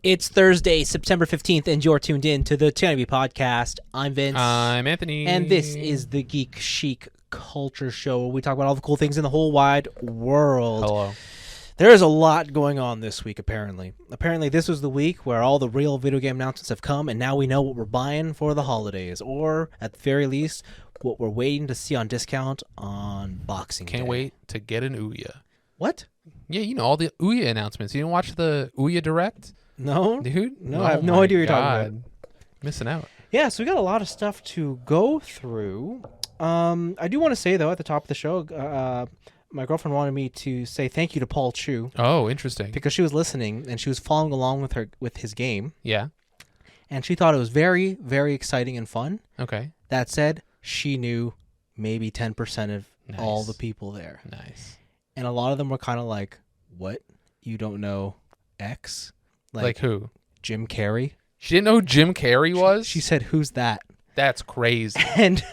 It's Thursday, September 15th, and you're tuned in to the TNIAB podcast. I'm Vince. I'm Anthony. And this is the Geek Chic Culture Show, where we talk about all the cool things in the whole wide world. Hello. There is a lot going on this week, apparently. Apparently, this was the week where all the real video game announcements have come, and now we know what we're buying for the holidays. Or, at the very least, what we're waiting to see on discount on Boxing Day. Can't wait to get an Ouya. What? Yeah, you know, all the Ouya announcements. You didn't watch the Ouya Direct? No? Dude? No, I have no idea what you're talking about. Missing out. Yeah, so we got a lot of stuff to go through. I do want to say, though, at the top of the show, my girlfriend wanted me to say thank you to Paul Chu. Oh, interesting. Because she was listening, and she was following along with his game. Yeah. And she thought it was very, very exciting and fun. Okay. That said, she knew maybe 10% of all the people there. Nice. And a lot of them were kind of like, what? You don't know X? Like who? Jim Carrey. She didn't know who Jim Carrey was? She said, who's that? That's crazy. And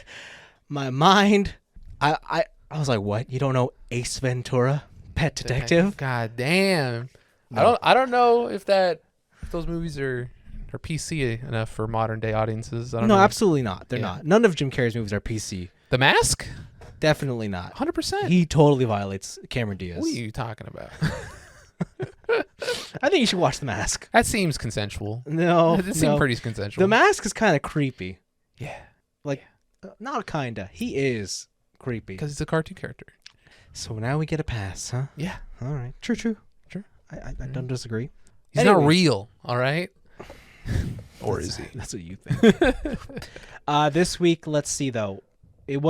my mind, I was like, what? You don't know Ace Ventura, Pet Detective? God damn. No. I don't know if those movies are PC enough for modern day audiences. I don't know. Absolutely not. They're not. None of Jim Carrey's movies are PC. The Mask? Definitely not. 100%. He totally violates Cameron Diaz. What are you talking about? I think you should watch The Mask. That seems consensual. No. It seems pretty consensual. The Mask is kind of creepy. Yeah. Not kinda. He is creepy. Because it's a cartoon character. So now we get a pass, huh? Yeah. All right. True. Sure. I don't disagree. He's not real, all right? Or is he? That's what you think. This week, let's see, though. It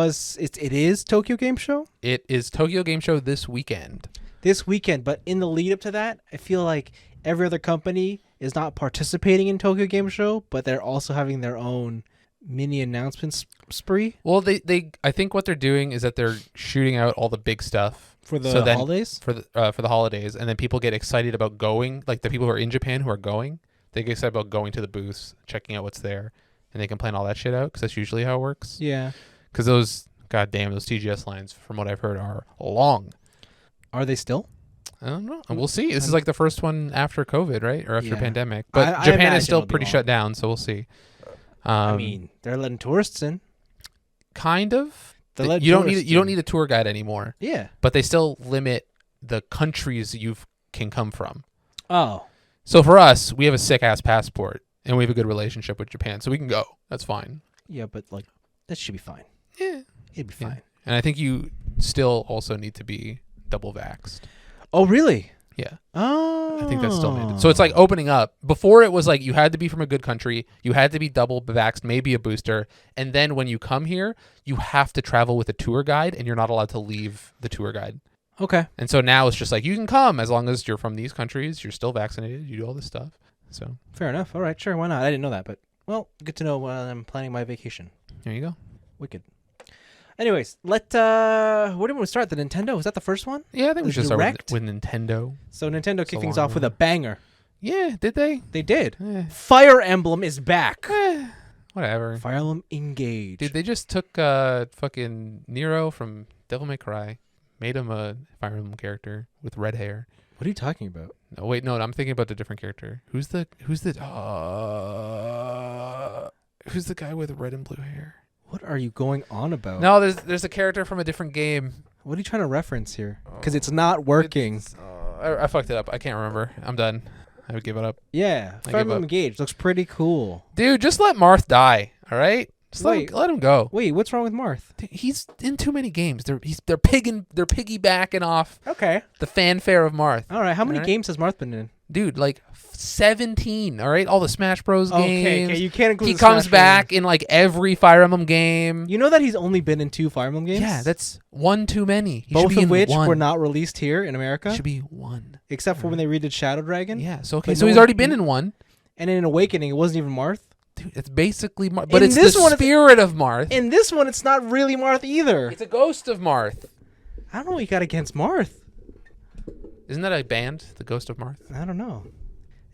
is Tokyo Game Show? It is Tokyo Game Show this weekend. This weekend, but in the lead up to that, I feel like every other company is not participating in Tokyo Game Show, but they're also having their own mini announcement spree. Well, I think what they're doing is that they're shooting out all the big stuff For the holidays? For the holidays, and then people get excited about going, like the people who are in Japan who are going, they get excited about going to the booths, checking out what's there, and they can plan all that shit out, because that's usually how it works. Yeah. Because those TGS lines, from what I've heard, are long. Are they still? I don't know. We'll see. This is like the first one after COVID, right? Or after Yeah. pandemic. But I Japan imagine is still it'll be pretty long. shut down, so we'll see. I mean, they're letting tourists in. Kind of. They're letting You don't tourists need a tour guide anymore. Yeah. But they still limit the countries you can come from. Oh. So for us, we have a sick ass passport and we have a good relationship with Japan, so we can go. That's fine. Yeah, but that should be fine. Yeah. It'd be Yeah. fine. And I think you still also need to be double vaxxed. Oh, really? Yeah. Oh. I think that's still needed. So it's like opening up. Before it was like you had to be from a good country, you had to be double vaxxed, maybe a booster, and then when you come here, you have to travel with a tour guide and you're not allowed to leave the tour guide. Okay. And so now it's just like you can come as long as you're from these countries, you're still vaccinated, you do all this stuff. So Fair enough. All right, sure, why not? I didn't know that, but well, good to know when I'm planning my vacation. there you go. Wicked. Anyways, where do we want to start? The Nintendo? Was that the first one? Yeah, I think we should start Direct? with Nintendo. So Nintendo kicked So things long off with a ago. banger. Yeah, did they? They did. Fire Fire Emblem is back. Whatever. Fire Emblem Engage. Dude, they just took fucking Nero from Devil May Cry, made him a Fire Emblem character with red hair. What are you talking about? No, wait, no, I'm thinking about the different character. Who's the guy with red and blue hair? What are you going on about? No, there's a character from a different game. What are you trying to reference here? Because it's not working. I fucked it up. I can't remember. I'm done. I would give it up. Yeah. I Fire give Emblem up. Engage looks pretty cool. Dude, just let Marth die, all right? Just let him go. Wait, what's wrong with Marth? Dude, he's in too many games. They're piggybacking off Okay. the fanfare of Marth. All right. How many All right. games has Marth been in? Dude, like 17, all right? All the Smash Bros. Games. Okay. You can't include He the comes Smash back Bros. in like every Fire Emblem game. You know that he's only been in 2 Fire Emblem games? Yeah, that's one too many. He should both be of in which one. were not released here in America, Should be one. except for when they redid Shadow Dragon. Yeah, so okay, But so no he's one- already been in one. And in Awakening, it wasn't even Marth. Dude, it's basically Marth, but In it's this the one, it's- spirit of Marth. In this one, it's not really Marth either. It's a ghost of Marth. I don't know what you got against Marth. Isn't that a band, the Ghost of Marth? I don't know.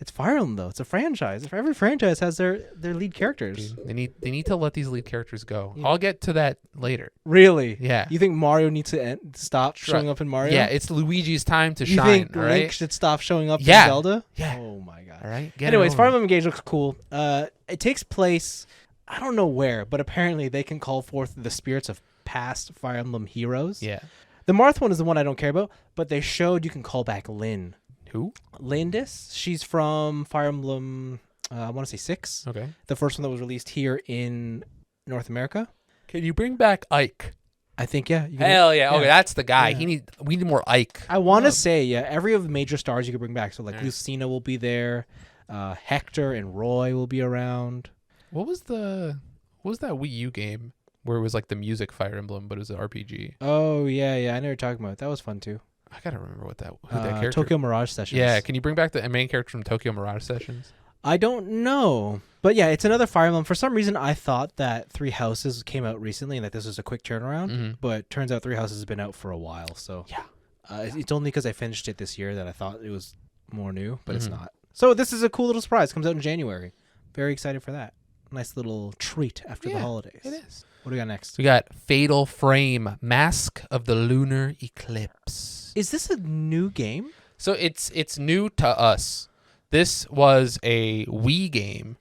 It's Fire Emblem though. It's a franchise. Every franchise has their lead characters. Dude, they need to let these lead characters go. Yeah. I'll get to that later. Really? Yeah. You think Mario needs to stop showing up in Mario? Yeah, it's Luigi's time to You shine. think all Link right. should stop showing up Yeah. in Zelda? Yeah. Oh my god. All right. Anyways, Fire Emblem Engage looks cool. It takes place, I don't know where, but apparently they can call forth the spirits of past Fire Emblem heroes. Yeah. The Marth one is the one I don't care about, but they showed you can call back Lyn. Who? Lindis. She's from Fire Emblem, I want to say 6. Okay. The first one that was released here in North America. Can you bring back Ike? I think, yeah. You can- Hell yeah. Okay, that's the guy. Yeah. We need more Ike. I want to say, yeah, every of the major stars you could bring back. So, like, Alright. Lucina will be there. Hector and Roy will be around. What was that Wii U game where it was like the music Fire Emblem, but it was an RPG? Oh, yeah. I know what you're talking about. That was fun, too. I gotta remember who that character. Tokyo Mirage Sessions. Yeah, can you bring back the main character from Tokyo Mirage Sessions? I don't know. But yeah, it's another Fire Emblem. For some reason, I thought that Three Houses came out recently and that this was a quick turnaround. Mm-hmm. But turns out Three Houses has been out for a while. So Yeah. It's only because I finished it this year that I thought it was more new, but it's Mhm. not. So this is a cool little surprise. Comes out in January. Very excited for that. Nice little treat after the Yeah, holidays. It is. What do we got next? We got Fatal Frame, Mask of the Lunar Eclipse. Is this a new game? So it's new to us. This was a Wii game,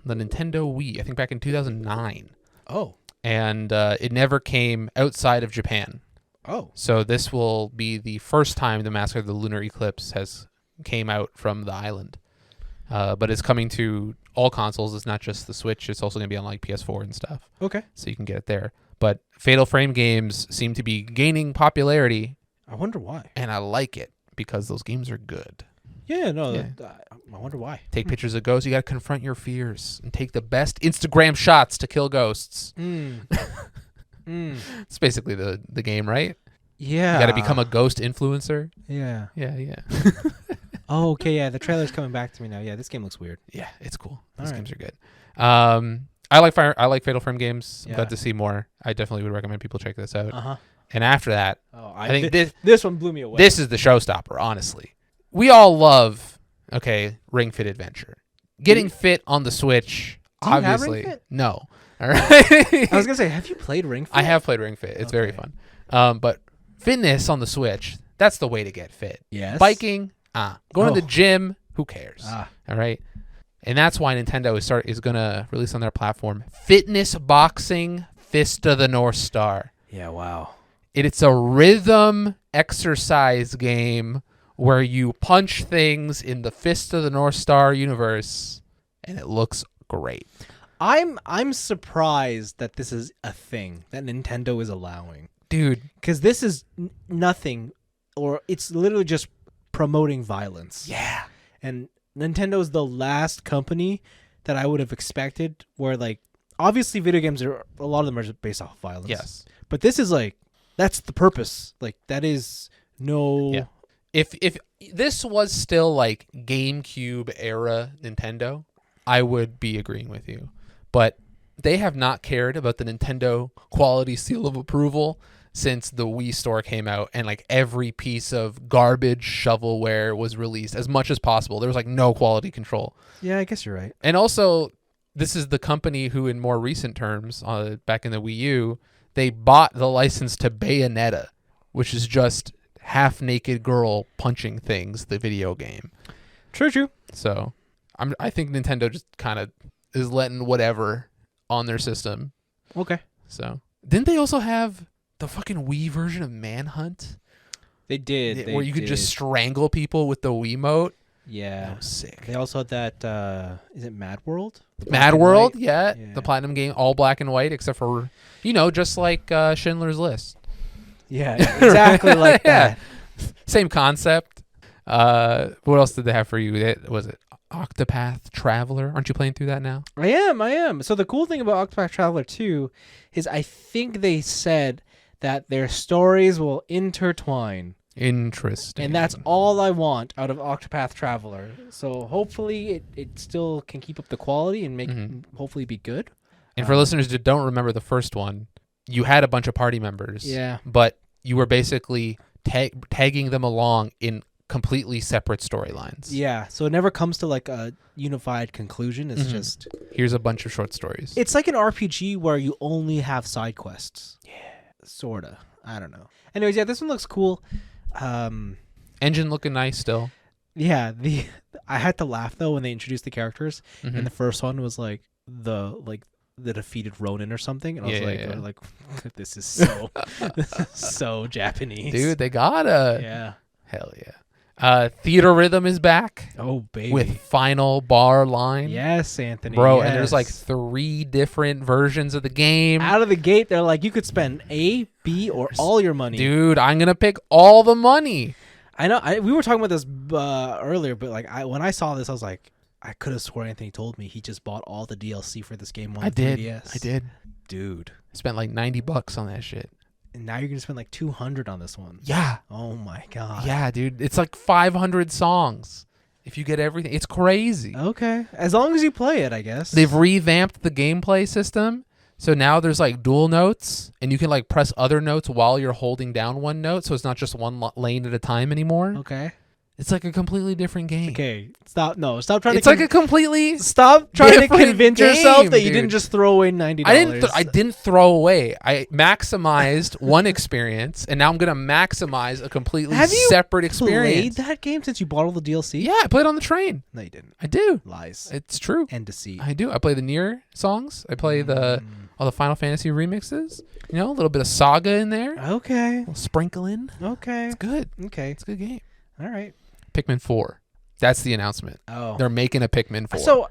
the Nintendo Wii, I think back in 2009. Oh. And it never came outside of Japan. Oh. So this will be the first time the Mask of the Lunar Eclipse has came out from the island. But it's coming to all consoles. It's not just the Switch. It's also going to be on like PS4 and stuff. Okay. So you can get it there. But Fatal Frame games seem to be gaining popularity, I wonder why. and I like it because those games are good. Yeah, no. Yeah. I wonder why. Take pictures of ghosts. You got to confront your fears and take the best Instagram shots to kill ghosts. It's basically the game, right? Yeah. You got to become a ghost influencer. Yeah. Yeah. Oh, okay. Yeah, the trailer's coming back to me now. Yeah, this game looks weird. Yeah, it's cool. All These right. games are good. I like Fatal Frame games. I'm Yeah. glad to see more. I definitely would recommend people check this out. Uh-huh. And after that, Oh, I think this one blew me away. this is the showstopper, honestly. We all love, Ring Fit Adventure. Getting fit on the Switch, Do you have obviously. Ring Fit? No. All right. I was gonna say, have you played Ring Fit? I have played Ring Fit. It's very Okay. fun. But fitness on the Switch, that's the way to get fit. Yes. Biking, going to the Oh. gym, who cares? Ah. All right. And that's why Nintendo is going to release on their platform Fitness Boxing Fist of the North Star. Yeah. Wow. It's a rhythm exercise game where you punch things in the Fist of the North Star universe, and it looks great. I'm surprised that this is a thing that Nintendo is allowing, Dude, because this is nothing, or it's literally just promoting violence. yeah. And Nintendo's the last company that I would have expected where, like, obviously video games are, a lot of them are just based off violence. Yes. But this is like, that's the purpose. Like, that is no. Yeah. If this was still like GameCube era Nintendo, I would be agreeing with you. But they have not cared about the Nintendo quality seal of approval since the Wii store came out, and like every piece of garbage shovelware was released as much as possible. There was like no quality control. Yeah, I guess you're right. And also, this is the company who, in more recent terms, back in the Wii U, they bought the license to Bayonetta, which is just half-naked girl punching things, the video game. True. So I think Nintendo just kind of is letting whatever on their system. Okay. So didn't they also have the fucking Wii version of Manhunt? They did. Where you could just strangle people with the Wiimote? Yeah. That was sick. They also had that, is it Mad World? Mad World, yeah. Yeah. The Platinum game, all black and white, except for, just like Schindler's List. Yeah, exactly like Yeah. that. Same concept. What else did they have for you? Was it Octopath Traveler? Aren't you playing through that now? I am. So the cool thing about Octopath Traveler 2 is I think they said that their stories will intertwine. Interesting. And that's all I want out of Octopath Traveler. So hopefully it still can keep up the quality and make hopefully be good. And for listeners that don't remember the first one, you had a bunch of party members. Yeah. But you were basically tagging them along in completely separate storylines. Yeah, so it never comes to like a unified conclusion. It's just Here's a bunch of short stories. it's like an RPG where you only have side quests. Yeah, sorta. I don't know. Anyways, yeah, this one looks cool. Engine looking nice still. Yeah, I had to laugh though when they introduced the characters, and the first one was like the defeated Ronin or something, and I was like, this is so Japanese, Dude, they gotta. Yeah. Hell yeah. Theater Rhythm is back. Oh baby. With final bar line. Yes, Anthony. Bro, yes. and there's like 3 different versions of the game. Out of the gate, they're like, you could spend A, B, or all your money. Dude, I'm gonna pick all the money. I know. We were talking about this earlier, but like, when I saw this, I was like, I could have sworn Anthony told me he just bought all the DLC for this game on 3DS. I did. Dude. Spent like $90 on that shit. And now you're gonna spend like $200 on this one. Yeah. Oh my god. Yeah, dude. It's like 500 songs. If you get everything, it's crazy. Okay. As long as you play it, I guess. They've revamped the gameplay system. So now there's like dual notes, and you can like press other notes while you're holding down one note. So it's not just one lane at a time anymore. Okay. It's like a completely different game. Okay. Stop trying It's like a completely stop trying to different convince game, yourself that you dude. didn't just throw away $90. I didn't throw away. I maximized one experience, and now I'm gonna maximize a completely separate experience. Played that game since you bought all the DLC? Yeah, I played on the train. No, you didn't. I do. Lies. It's true. And deceit. I do. I play the Nier songs. I play all the Final Fantasy remixes. You know, a little bit of Saga in there. Okay. A little sprinkle in. Okay. It's good. Okay. It's a good game. All right. Pikmin 4. That's the announcement. Oh. They're making a Pikmin 4. So,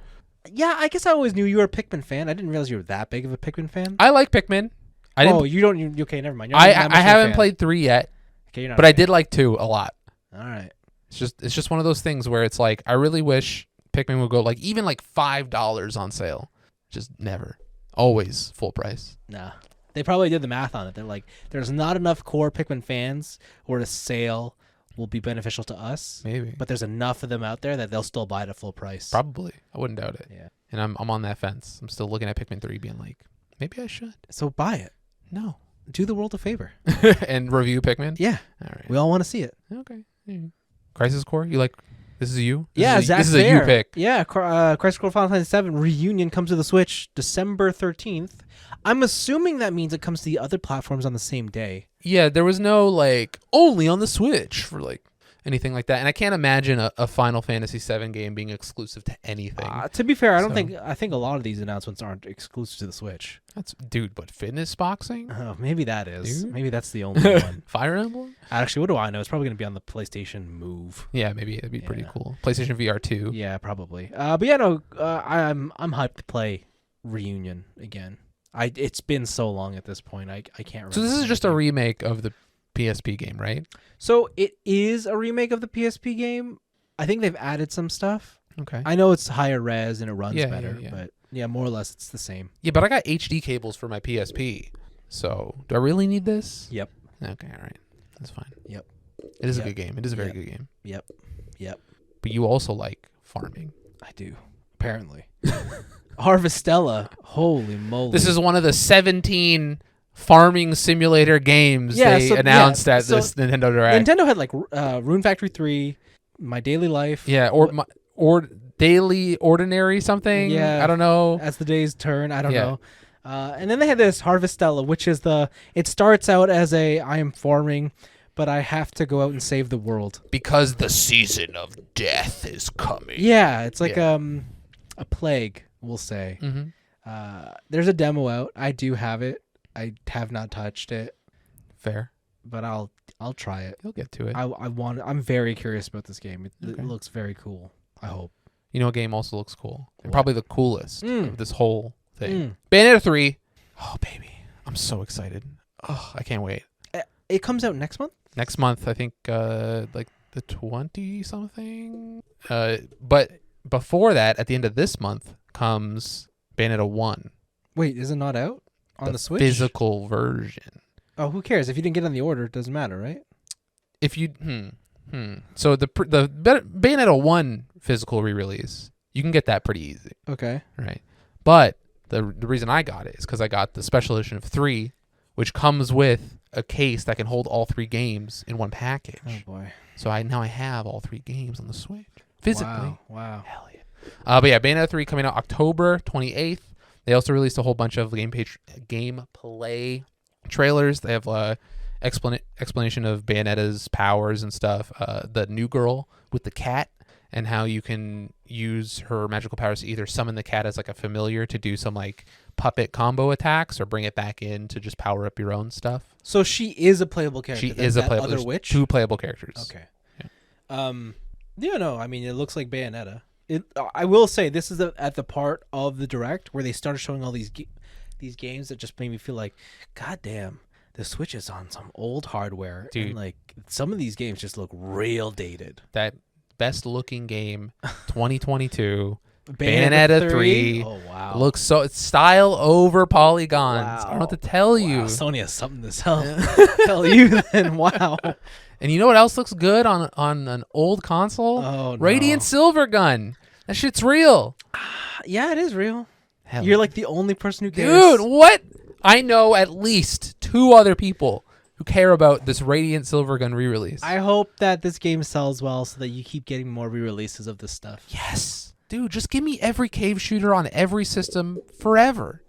yeah, I guess I always knew you were a Pikmin fan. I didn't realize you were that big of a Pikmin fan. I like Pikmin. You don't. Okay, never mind. I haven't played 3 yet. Okay, you're not. But I did like 2 a lot. All right. It's just one of those things where it's like I really wish Pikmin would go like even like $5 on sale. Just never. Always full price. Nah. They probably did the math on it. They're like, there's not enough core Pikmin fans where a sale will be beneficial to us. Maybe. But there's enough of them out there that they'll still buy it at full price. Probably. I wouldn't doubt it. Yeah. And I'm on that fence. I'm still looking at Pikmin 3 being like, maybe I should. So buy it. No. Do the world a favor. And review Pikmin? Yeah. All right. We all want to see it. Okay. Yeah. Crisis Core? You like this is you? This is a you pick. Yeah, Crisis Core Final Fantasy VII Reunion comes to the Switch December 13th. I'm assuming that means it comes to the other platforms on the same day. Yeah, there was no like only on the Switch for like anything like that. And I can't imagine a Final Fantasy VII game being exclusive to anything. To be fair, I think a lot of these announcements aren't exclusive to the Switch. But fitness boxing? Oh, maybe that is. Dude. Maybe that's the only one. Fire Emblem? Actually, what do I know? It's probably going to be on the PlayStation Move. Yeah, maybe it'd be pretty cool. PlayStation VR 2. Yeah, probably. But yeah, no, I'm hyped to play Reunion again. It's been so long at this point. I can't remember. So this is just a remake of the PSP game, right? So it is a remake of the PSP game. I think they've added some stuff. Okay. I know it's higher res and it runs better, yeah. but yeah, more or less it's the same. Yeah, but I got HD cables for my PSP. So do I really need this? Yep. Okay, all right. That's fine. Yep. It is a good game. It is a very good game. Yep. But you also like farming. I do. Apparently. Harvestella. Holy moly. This is one of the 17 farming simulator games they announced at this Nintendo Direct. Nintendo had like Rune Factory 3, My Daily Life. Yeah, or Daily Ordinary something. Yeah. I don't know. As the days turn, I don't know. And then they had this Harvestella, which is it starts out as I am farming, but I have to go out and save the world. Because the season of death is coming. Yeah, it's like a plague, we'll say. Mm-hmm. There's a demo out. I do have it. I have not touched it. Fair. But I'll try it. You'll get to it. I'm very curious about this game. It looks very cool. I hope. You know, a game also looks cool. And probably the coolest of this whole thing. Mm. Bayonetta 3. Oh, baby. I'm so excited. Oh, I can't wait. It comes out next month? Next month, I think, like the 20-something. But before that, at the end of this month, comes Bayonetta 1. Wait, is it not out on the Switch? Physical version. Oh, who cares? If you didn't get on the order, it doesn't matter, right? If you... So the Bayonetta 1 physical re-release, you can get that pretty easy. Okay. Right. But the reason I got it is because I got the special edition of 3, which comes with a case that can hold all 3 games in one package. Oh, boy. So now I have all 3 games on the Switch physically. Wow. Hell yeah. But yeah, Bayonetta 3 coming out October 28th. They also released a whole bunch of gameplay trailers. They have explanation of Bayonetta's powers and stuff. The new girl with the cat and how you can use her magical powers to either summon the cat as like a familiar to do some like puppet combo attacks or bring it back in to just power up your own stuff. So she is a playable character. She is a playable. Other witch. 2 playable characters. Okay. Yeah. No. I mean, it looks like Bayonetta. I will say this is at the part of the direct where they started showing all these games that just made me feel like, God damn, the Switch is on some old hardware, dude. And like some of these games just look real dated. That best looking game, 2022. Bayonetta 3. Oh wow. Looks so it's style over polygons. I don't know what to tell you. Sony has something to tell you then. Wow. And you know what else looks good on an old console? Oh, no. Radiant Silvergun. That shit's real. Yeah, it is real. Hell. You're like the only person who cares. Dude, what? I know at least 2 other people who care about this Radiant Silvergun re-release. I hope that this game sells well so that you keep getting more re-releases of this stuff. Yes. Dude, just give me every cave shooter on every system forever.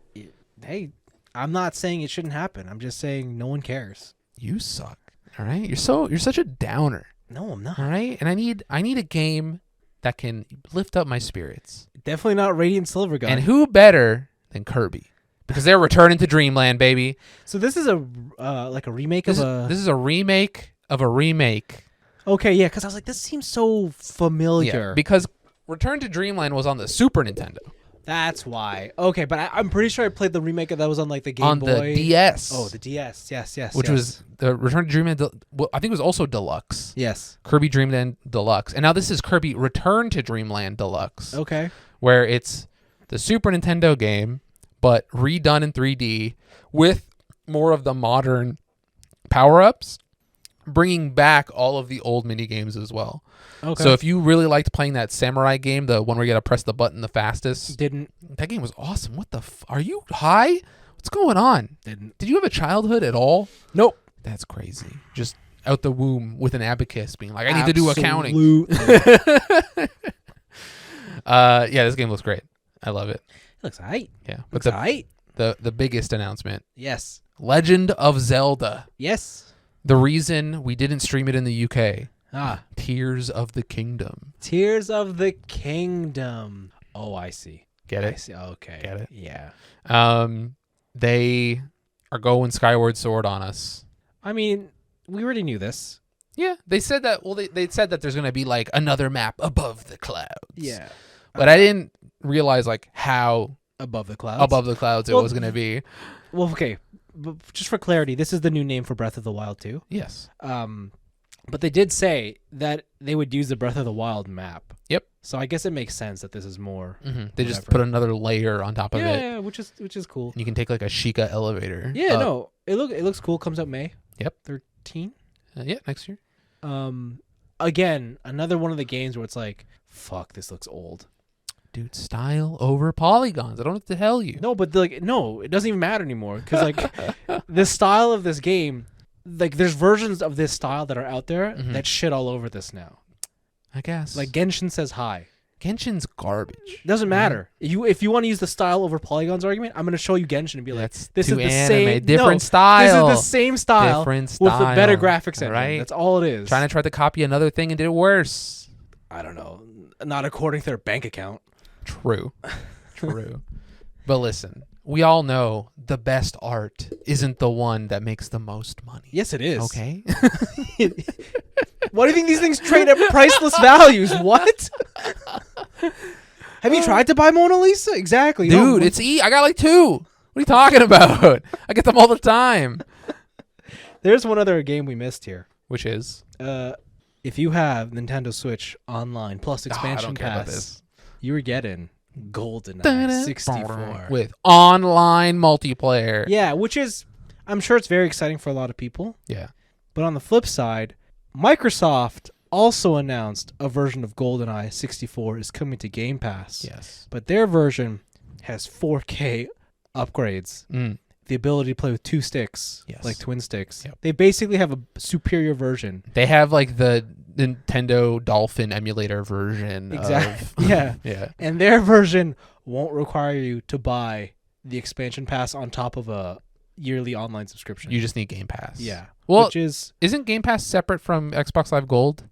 Hey, I'm not saying it shouldn't happen. I'm just saying no one cares. You suck. All right? You're such a downer. No, I'm not. All right? And I need a game that can lift up my spirits. Definitely not Radiant Silvergun. And who better than Kirby? Because they're returning to Dreamland, baby. So this is a remake This of is a remake of a remake. Okay, yeah, because I was like, this seems so familiar. Yeah, because Return to Dreamland was on the Super Nintendo. That's why. Okay, but I'm pretty sure I played the remake that was on like the Game Boy. On the DS. Oh, the DS. Yes. Which was the Return to Dreamland. I think it was also Deluxe. Yes. Kirby Dreamland Deluxe. And now this is Kirby Return to Dreamland Deluxe. Okay. Where it's the Super Nintendo game, but redone in 3D with more of the modern power-ups, bringing back all of the old mini games as well. Okay. So if you really liked playing that samurai game, the one where you got to press the button the fastest, Didn't. that game was awesome. What the are you high? What's going on? Didn't. Did you have a childhood at all? Nope. That's crazy. Just out the womb with an abacus being like, I need to do accounting. Yeah, this game looks great. I love it. It looks aight. Yeah. Looks But aight. the biggest announcement, Yes. Legend of Zelda. Yes. The reason we didn't stream it in the UK, Tears of the Kingdom. Tears of the Kingdom. Oh, I see. Get it? I see. Okay. Get it? Yeah. They are going Skyward Sword on us. I mean, we already knew this. Yeah, they said that. Well, they said that there's going to be like another map above the clouds. Yeah. But I didn't realize like how Above the clouds. it was going to be. Well, okay. But just for clarity, this is the new name for Breath of the Wild 2. Yes. But they did say that they would use the Breath of the Wild map. Yep. So I guess it makes sense that this is more. Mm-hmm. They just whatever. put another layer on top of it. Yeah, which is cool. And you can take like a Sheikah elevator. Yeah, up. no, it looks cool. Comes out May. Yep. 13. Yeah, next year. Again, another one of the games where it's like, fuck, this looks old. Dude, style over polygons. I don't know what to tell you. No, but no, it doesn't even matter anymore because like the style of this game, like there's versions of this style that are out there that shit all over this now. I guess. Like Genshin says hi. Genshin's garbage. Doesn't matter. If you want to use the style over polygons argument, I'm gonna show you Genshin and be like, That's this is too the anime. same Different no, style. This is the same style, Different style. with a better graphics engine. Right? That's all it is. Trying to copy another thing and did it worse. I don't know. Not according to their bank account. True. But listen, we all know the best art isn't the one that makes the most money. Yes, it is. Okay. Why do you think these things trade at priceless values? What? Have you tried to buy Mona Lisa? Exactly. Dude, I got like 2. What are you talking about? I get them all the time. There's one other game we missed here. Which is? If you have Nintendo Switch Online plus expansion I don't care about pass, this. you were getting GoldenEye 64 with online multiplayer. Yeah, which is, I'm sure it's very exciting for a lot of people. Yeah. But on the flip side, Microsoft also announced a version of GoldenEye 64 is coming to Game Pass. Yes. But their version has 4K upgrades. The ability to play with 2 sticks, yes, like twin sticks. Yep. They basically have a superior version. They have like the Nintendo Dolphin emulator version. Exactly. Of, Yeah. yeah. And their version won't require you to buy the expansion pass on top of a yearly online subscription. You just need Game Pass. Yeah. Well, which is isn't Game Pass separate from Xbox Live Gold?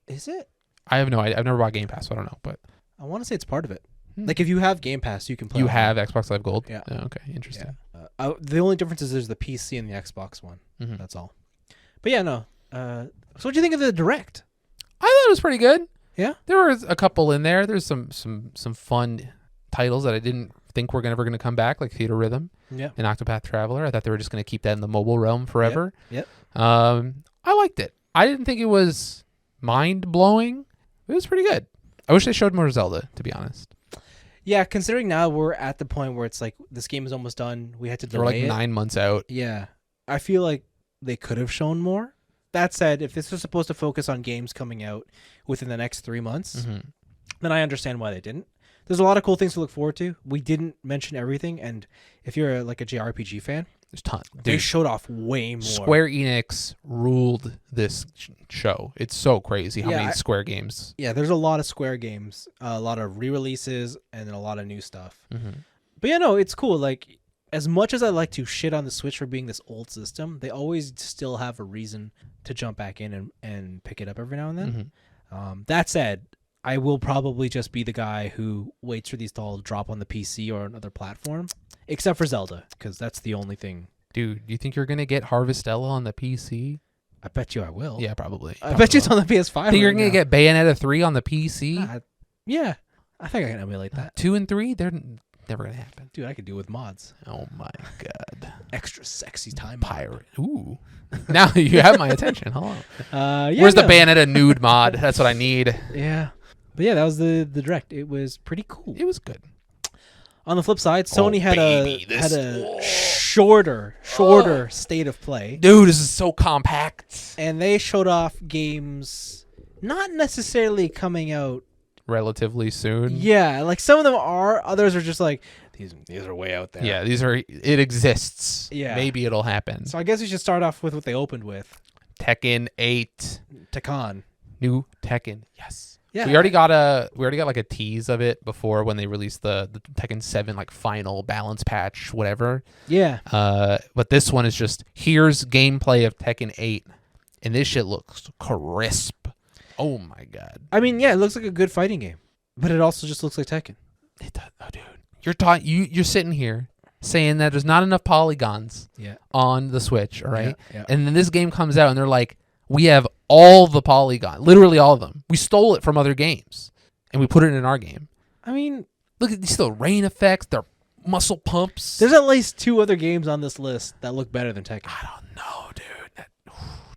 is it? I have no idea. I've never bought Game Pass, so I don't know. But I want to say it's part of it. Like if you have Game Pass, you can play. you online. have Xbox Live Gold? Yeah. Oh, okay. Interesting. Yeah. The only difference is there's the PC and the Xbox one. Mhm. That's all. But yeah, no. So what do you think of the Direct? I thought it was pretty good. Yeah? There was a couple in there. There's some fun titles that I didn't think were ever going to come back, like Theater Rhythm Yeah. and Octopath Traveler. I thought they were just going to keep that in the mobile realm forever. Yep. I liked it. I didn't think it was mind-blowing. It was pretty good. I wish they showed more Zelda, to be honest. Yeah, considering now we're at the point where it's like this game is almost done. We had to They're delay like it. 9 months out. Yeah. I feel like they could have shown more. That said, if this was supposed to focus on games coming out within the next 3 months, then I understand why they didn't. There's a lot of cool things to look forward to. We didn't mention everything, and if you're like a JRPG fan, There's tons. they Dude, showed off way more. Square Enix ruled this show. It's so crazy how many Square games. Yeah, there's a lot of Square games, a lot of re-releases, and then a lot of new stuff. Mm-hmm. But yeah, no, it's cool. Like, as much as I like to shit on the Switch for being this old system, they always still have a reason to jump back in and pick it up every now and then. That said, I will probably just be the guy who waits for these to all drop on the PC or another platform, except for Zelda, because that's the only thing. Dude, do you think you're going to get Harvestella on the PC? I bet you I will. Yeah, probably. I bet you it's on the PS5. Think you're right going to now. get Bayonetta 3 on the PC? Yeah, I think I can emulate that. 2 and 3? They're never going to happen. Dude, I could do it with mods. Oh my god. Extra sexy time. Pirate. Ooh. Now you have my attention. Hello. Yeah, Where's the Bayonetta nude mod? That's what I need. Yeah. But yeah, that was the Direct. It was pretty cool. It was good. On the flip side, Sony had baby, a shorter state of play. Dude, this is so compact. And they showed off games not necessarily coming out Relatively soon. Yeah, like some of them are, others are just like these are way out there. Yeah, it exists. Yeah. Maybe it'll happen. So I guess we should start off with what they opened with. Tekken 8. Tekken. New Tekken. Yes. Yeah. We already got like a tease of it before when they released the Tekken 7 like final balance patch, whatever. Yeah. But this one is just here's gameplay of Tekken 8, and this shit looks crisp. Oh my god. I mean, yeah, it looks like a good fighting game, but it also just looks like Tekken. It does. Oh, dude, you're sitting here saying that there's not enough polygons on the Switch, all right? Yeah. And then this game comes out, and they're like, we have all the polygon, literally all of them. We stole it from other games, and we put it in our game. I mean, look at these little rain effects. They're muscle pumps. There's at least 2 other games on this list that look better than Tekken. I don't know, dude.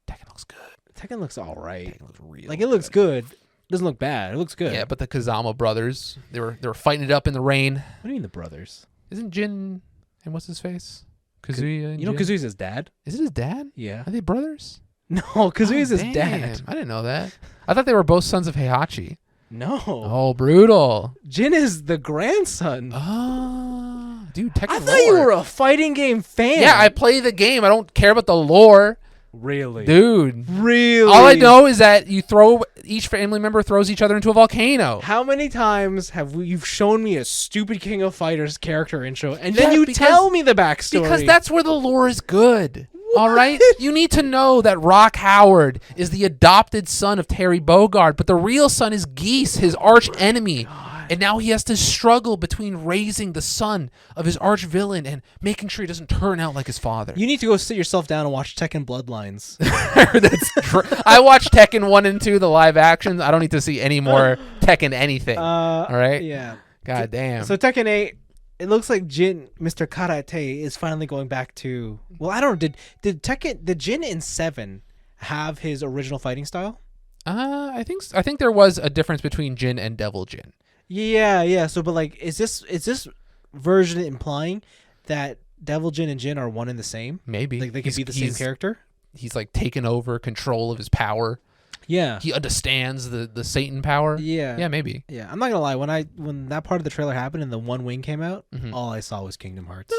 Tekken looks good. Tekken looks all right. Tekken looks real like it looks good. It doesn't look bad. It looks good. Yeah, but the Kazama brothers, they were fighting it up in the rain. What do you mean the brothers? Isn't Jin and what's his face? Kazuya. And you know Jin? Kazuya's his dad? Is it his dad? Yeah. Are they brothers? No, Kazuya's his damn. dad. I didn't know that. I thought they were both sons of Heihachi. No. Oh, brutal. Jin is the grandson. Oh, dude, Tekken I thought you were a fighting game fan. Yeah, I play the game. I don't care about the lore. Really? Dude. Really? All I know is that each family member throws each other into a volcano. How many times you've shown me a stupid King of Fighters character intro, and then you tell me the backstory? Because that's where the lore is good. All right? You need to know that Rock Howard is the adopted son of Terry Bogard, but the real son is Geese, his arch enemy. And now he has to struggle between raising the son of his arch villain and making sure he doesn't turn out like his father. You need to go sit yourself down and watch Tekken Bloodlines. That's true. I watched Tekken 1 and 2, the live actions. I don't need to see any more Tekken anything. All right? Yeah. God damn. So Tekken 8, it looks like Jin, Mr. Karate, is finally going back to... Well, I don't know. Did Jin in 7 have his original fighting style? I think there was a difference between Jin and Devil Jin. Yeah. So, but like, is this version implying that Devil Jin and Jin are one and the same? Maybe. Like they could be the same character? He's like taken over control of his power. Yeah. He understands the Satan power. Yeah. Yeah, maybe. Yeah. I'm not gonna lie. When that part of the trailer happened and the one wing came out, all I saw was Kingdom Hearts.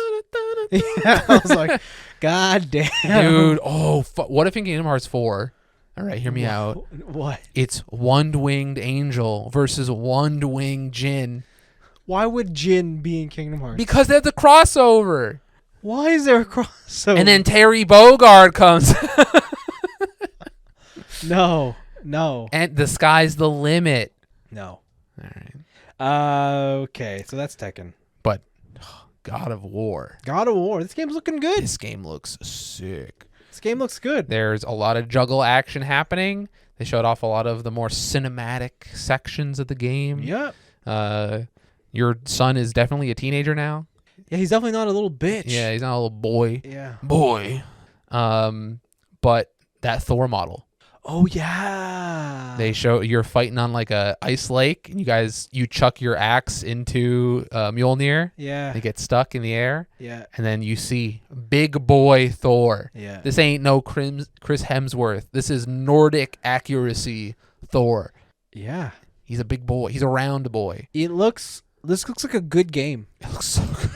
Yeah, I was like, God damn. Dude, what if in Kingdom Hearts 4, All right, hear me out. What? It's One-Winged Angel versus One-Winged Jin. Why would Jin be in Kingdom Hearts? Because there's a crossover. Why is there a crossover? And then Terry Bogard comes. No. And the sky's the limit. No. All right. Okay, so that's Tekken. But God of War. God of War. This game's looking good. This game looks sick. This game looks good. There's a lot of juggle action happening. They showed off a lot of the more cinematic sections of the game. Yep. Your son is definitely a teenager now. Yeah, he's definitely not a little bitch. Yeah, he's not a little boy. Yeah. Boy. But that Thor model. Oh yeah. They show you're fighting on like a ice lake, and you chuck your axe into Mjolnir. Yeah. They get stuck in the air. Yeah. And then you see big boy Thor. Yeah. This ain't no Chris Hemsworth. This is Nordic accuracy Thor. Yeah. He's a big boy. He's a round boy. This looks like a good game. It looks so good.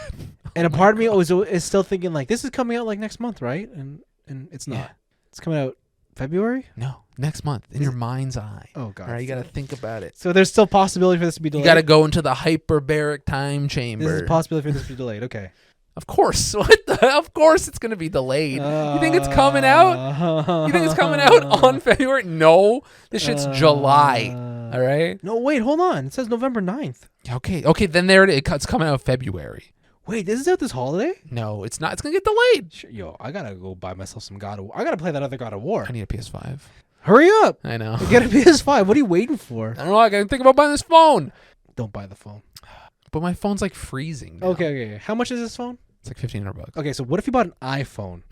And a part of me is still thinking like this is coming out like next month, right? And it's not. Yeah. It's coming out February? No, next month in your mind's eye. Oh god. All right, you got to think about it. So there's still possibility for this to be delayed. You got to go into the hyperbaric time chamber. There's a possibility for this to be delayed. Okay. Of course. Of course it's going to be delayed. You think it's coming out? You think it's coming out on February? No. This shit's July. All right? No, wait, hold on. It says November 9th. Okay, then there it is. It's coming out February. Wait, this is out this holiday? No, it's not. It's going to get delayed. Yo, I got to go buy myself some God of War. I got to play that other God of War. I need a PS5. Hurry up. I know. Get a PS5. What are you waiting for? I don't know. I got to think about buying this phone. Don't buy the phone. But my phone's like freezing now. Okay. How much is this phone? It's like $1,500. Okay, so what if you bought an iPhone?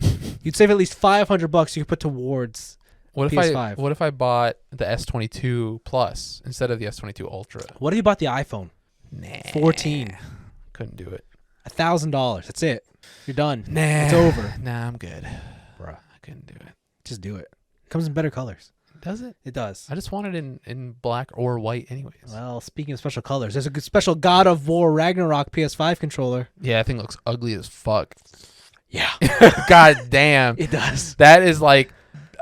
You'd save at least $500 you could put towards PS5. What if I bought the S22 Plus instead of the S22 Ultra? What if you bought the iPhone? Nah. 14. Couldn't do it. $1,000. That's it. You're done. Nah. It's over. Nah, I'm good. Bruh. I couldn't do it. Just do it. Comes in better colors. Does it? It does. I just want it in black or white anyways. Well, speaking of special colors, there's a good special God of War Ragnarok PS5 controller. Yeah, that thing looks ugly as fuck. Yeah. God damn. It does. That is like,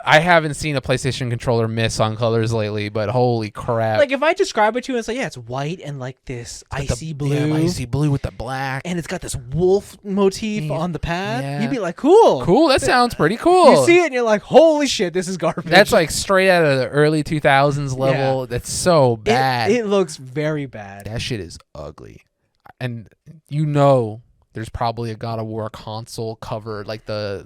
I haven't seen a PlayStation controller miss on colors lately, but holy crap. Like if I describe it to you, it's like, yeah, it's white and like this icy blue. Yeah, icy blue with the black. And it's got this wolf motif on the pad. Yeah. You'd be like, cool. Cool, that sounds pretty cool. You see it and you're like, holy shit, this is garbage. That's like straight out of the early 2000s level. Yeah. That's so bad. It looks very bad. That shit is ugly. And you know there's probably a God of War console cover, like the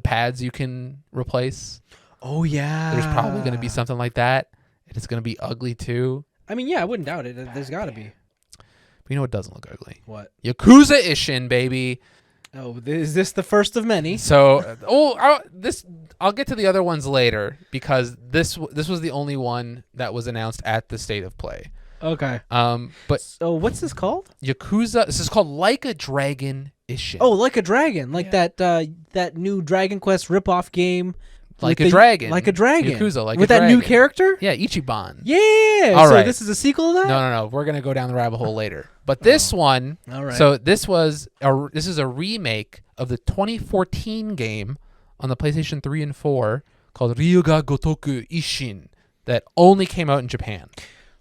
pads you can replace. Oh, yeah. There's probably going to be something like that. And it's going to be ugly too. I mean, yeah, I wouldn't doubt it. There's got to be. But you know what doesn't look ugly? What? Yakuza Ishin, baby. Oh, is this the first of many? So, I'll get to the other ones later because this was the only one that was announced at the State of Play. Okay. But so what's this called? Yakuza. This is called Like a Dragon Ishin. Oh, Like a Dragon, like that new Dragon Quest ripoff game. Like a Dragon. Like a Dragon. Yakuza, like with a that dragon. new character? Yeah, Ichiban. Yeah. All so right. this is a sequel to that? No. We're gonna go down the rabbit hole later. But this one. All right. So this is a remake of the 2014 game on the PlayStation 3 and 4 called Ryuga Gotoku Ishin that only came out in Japan.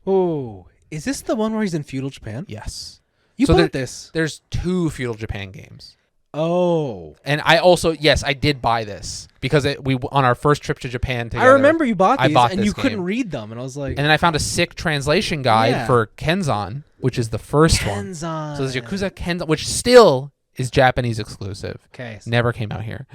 Oh, is this the one where he's in feudal Japan? Yes. You bought this. There's 2 feudal Japan games. Oh. And I also, yes, I did buy this because we on our first trip to Japan together. I remember you bought these and this you couldn't game. read them. And I was like... And then I found a sick translation guide for Kenzan, which is the first one. Kenzan. So there's Yakuza Kenzan, which still is Japanese exclusive. Okay. Never came out here.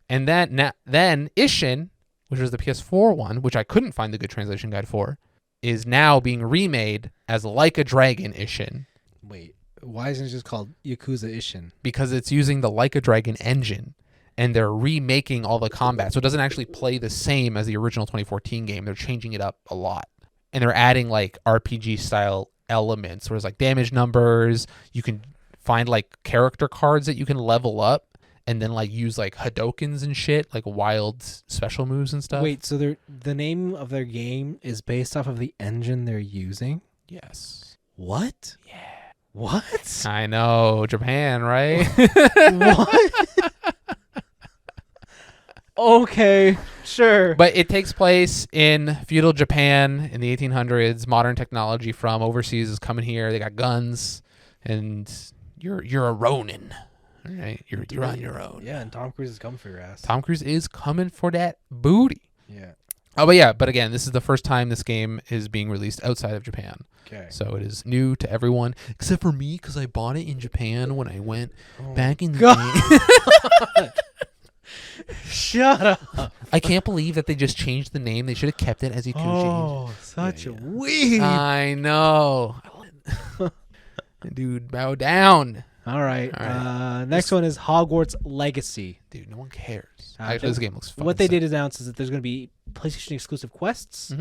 And then Ishin, which was the PS4 one, which I couldn't find the good translation guide for, is now being remade as Like a Dragon Ishin. Wait. Why isn't it just called Yakuza Ishin? Because it's using the Like a Dragon engine, and they're remaking all the combat. So it doesn't actually play the same as the original 2014 game. They're changing it up a lot. And they're adding like RPG-style elements, where there's like damage numbers. You can find like character cards that you can level up, and then like use like Hadokens and shit, like wild special moves and stuff. Wait, so the name of their game is based off of the engine they're using? Yes. What? Yeah. What? I know, Japan, right? What? Okay. Sure. But it takes place in feudal Japan in the 1800s. Modern technology from overseas is coming here. They got guns, and you're a Ronin. All right, you're on your own. Yeah, and Tom Cruise is coming for your ass. Tom Cruise is coming for that booty. Yeah. Oh, but yeah, but again, this is the first time this game is being released outside of Japan. Okay. So it is new to everyone, except for me, because I bought it in Japan when I went back in the God. Shut up. I can't believe that they just changed the name. They should have kept it as Ikuji. Oh, such a weeb. I know. Dude, bow down. All right. Next one is Hogwarts Legacy. Dude, no one cares. Actually, this game looks fun. What they did announce is that there's going to be PlayStation exclusive quests,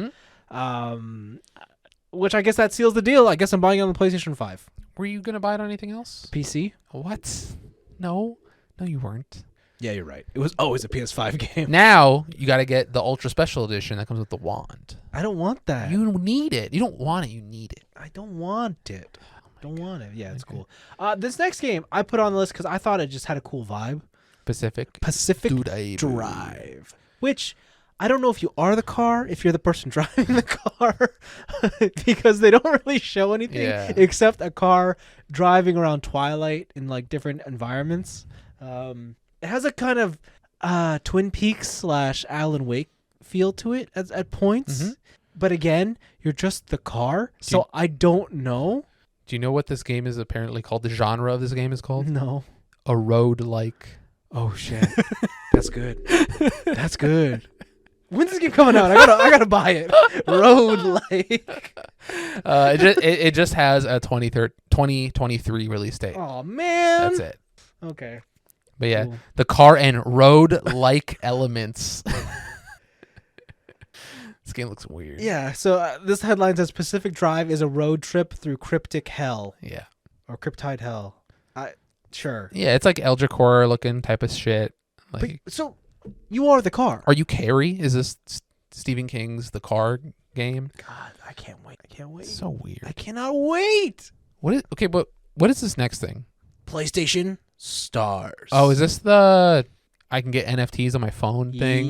which I guess that seals the deal. I guess I'm buying it on the PlayStation 5. Were you going to buy it on anything else? PC? What? No, you weren't. Yeah, you're right. It was always a PS5 game. Now, you got to get the Ultra Special Edition that comes with the wand. I don't want that. You need it. You don't want it. You need it. I don't want it. Don't want it. Yeah, it's cool. This next game I put on the list because I thought it just had a cool vibe. Pacific Drive. Which I don't know if you are the car, if you're the person driving the car, because they don't really show anything except a car driving around Twilight in like different environments. It has a kind of Twin Peaks / Alan Wake feel to it at points. But again, you're just the car, so I don't know. Do you know what this game is apparently called? The genre of this game is called? No. A road-like. Oh, shit. That's good. That's good. When's this game coming out? I gotta buy it. Road-like. It just has a 2023 release date. Oh, man. That's it. Okay. But yeah, Cool. the car and road-like elements. This game looks weird. Yeah, so this headline says Pacific Drive is a road trip through cryptic hell. Yeah. Or Cryptide hell. Sure. Yeah, it's like Edgerunner looking type of shit. Like, But, so you are the car. are you Carrie? Is this Stephen King's The Car game? God, I can't wait. So weird. I cannot wait. But what is this next thing? PlayStation Stars. Oh, is this the I can get NFTs on my phone thing?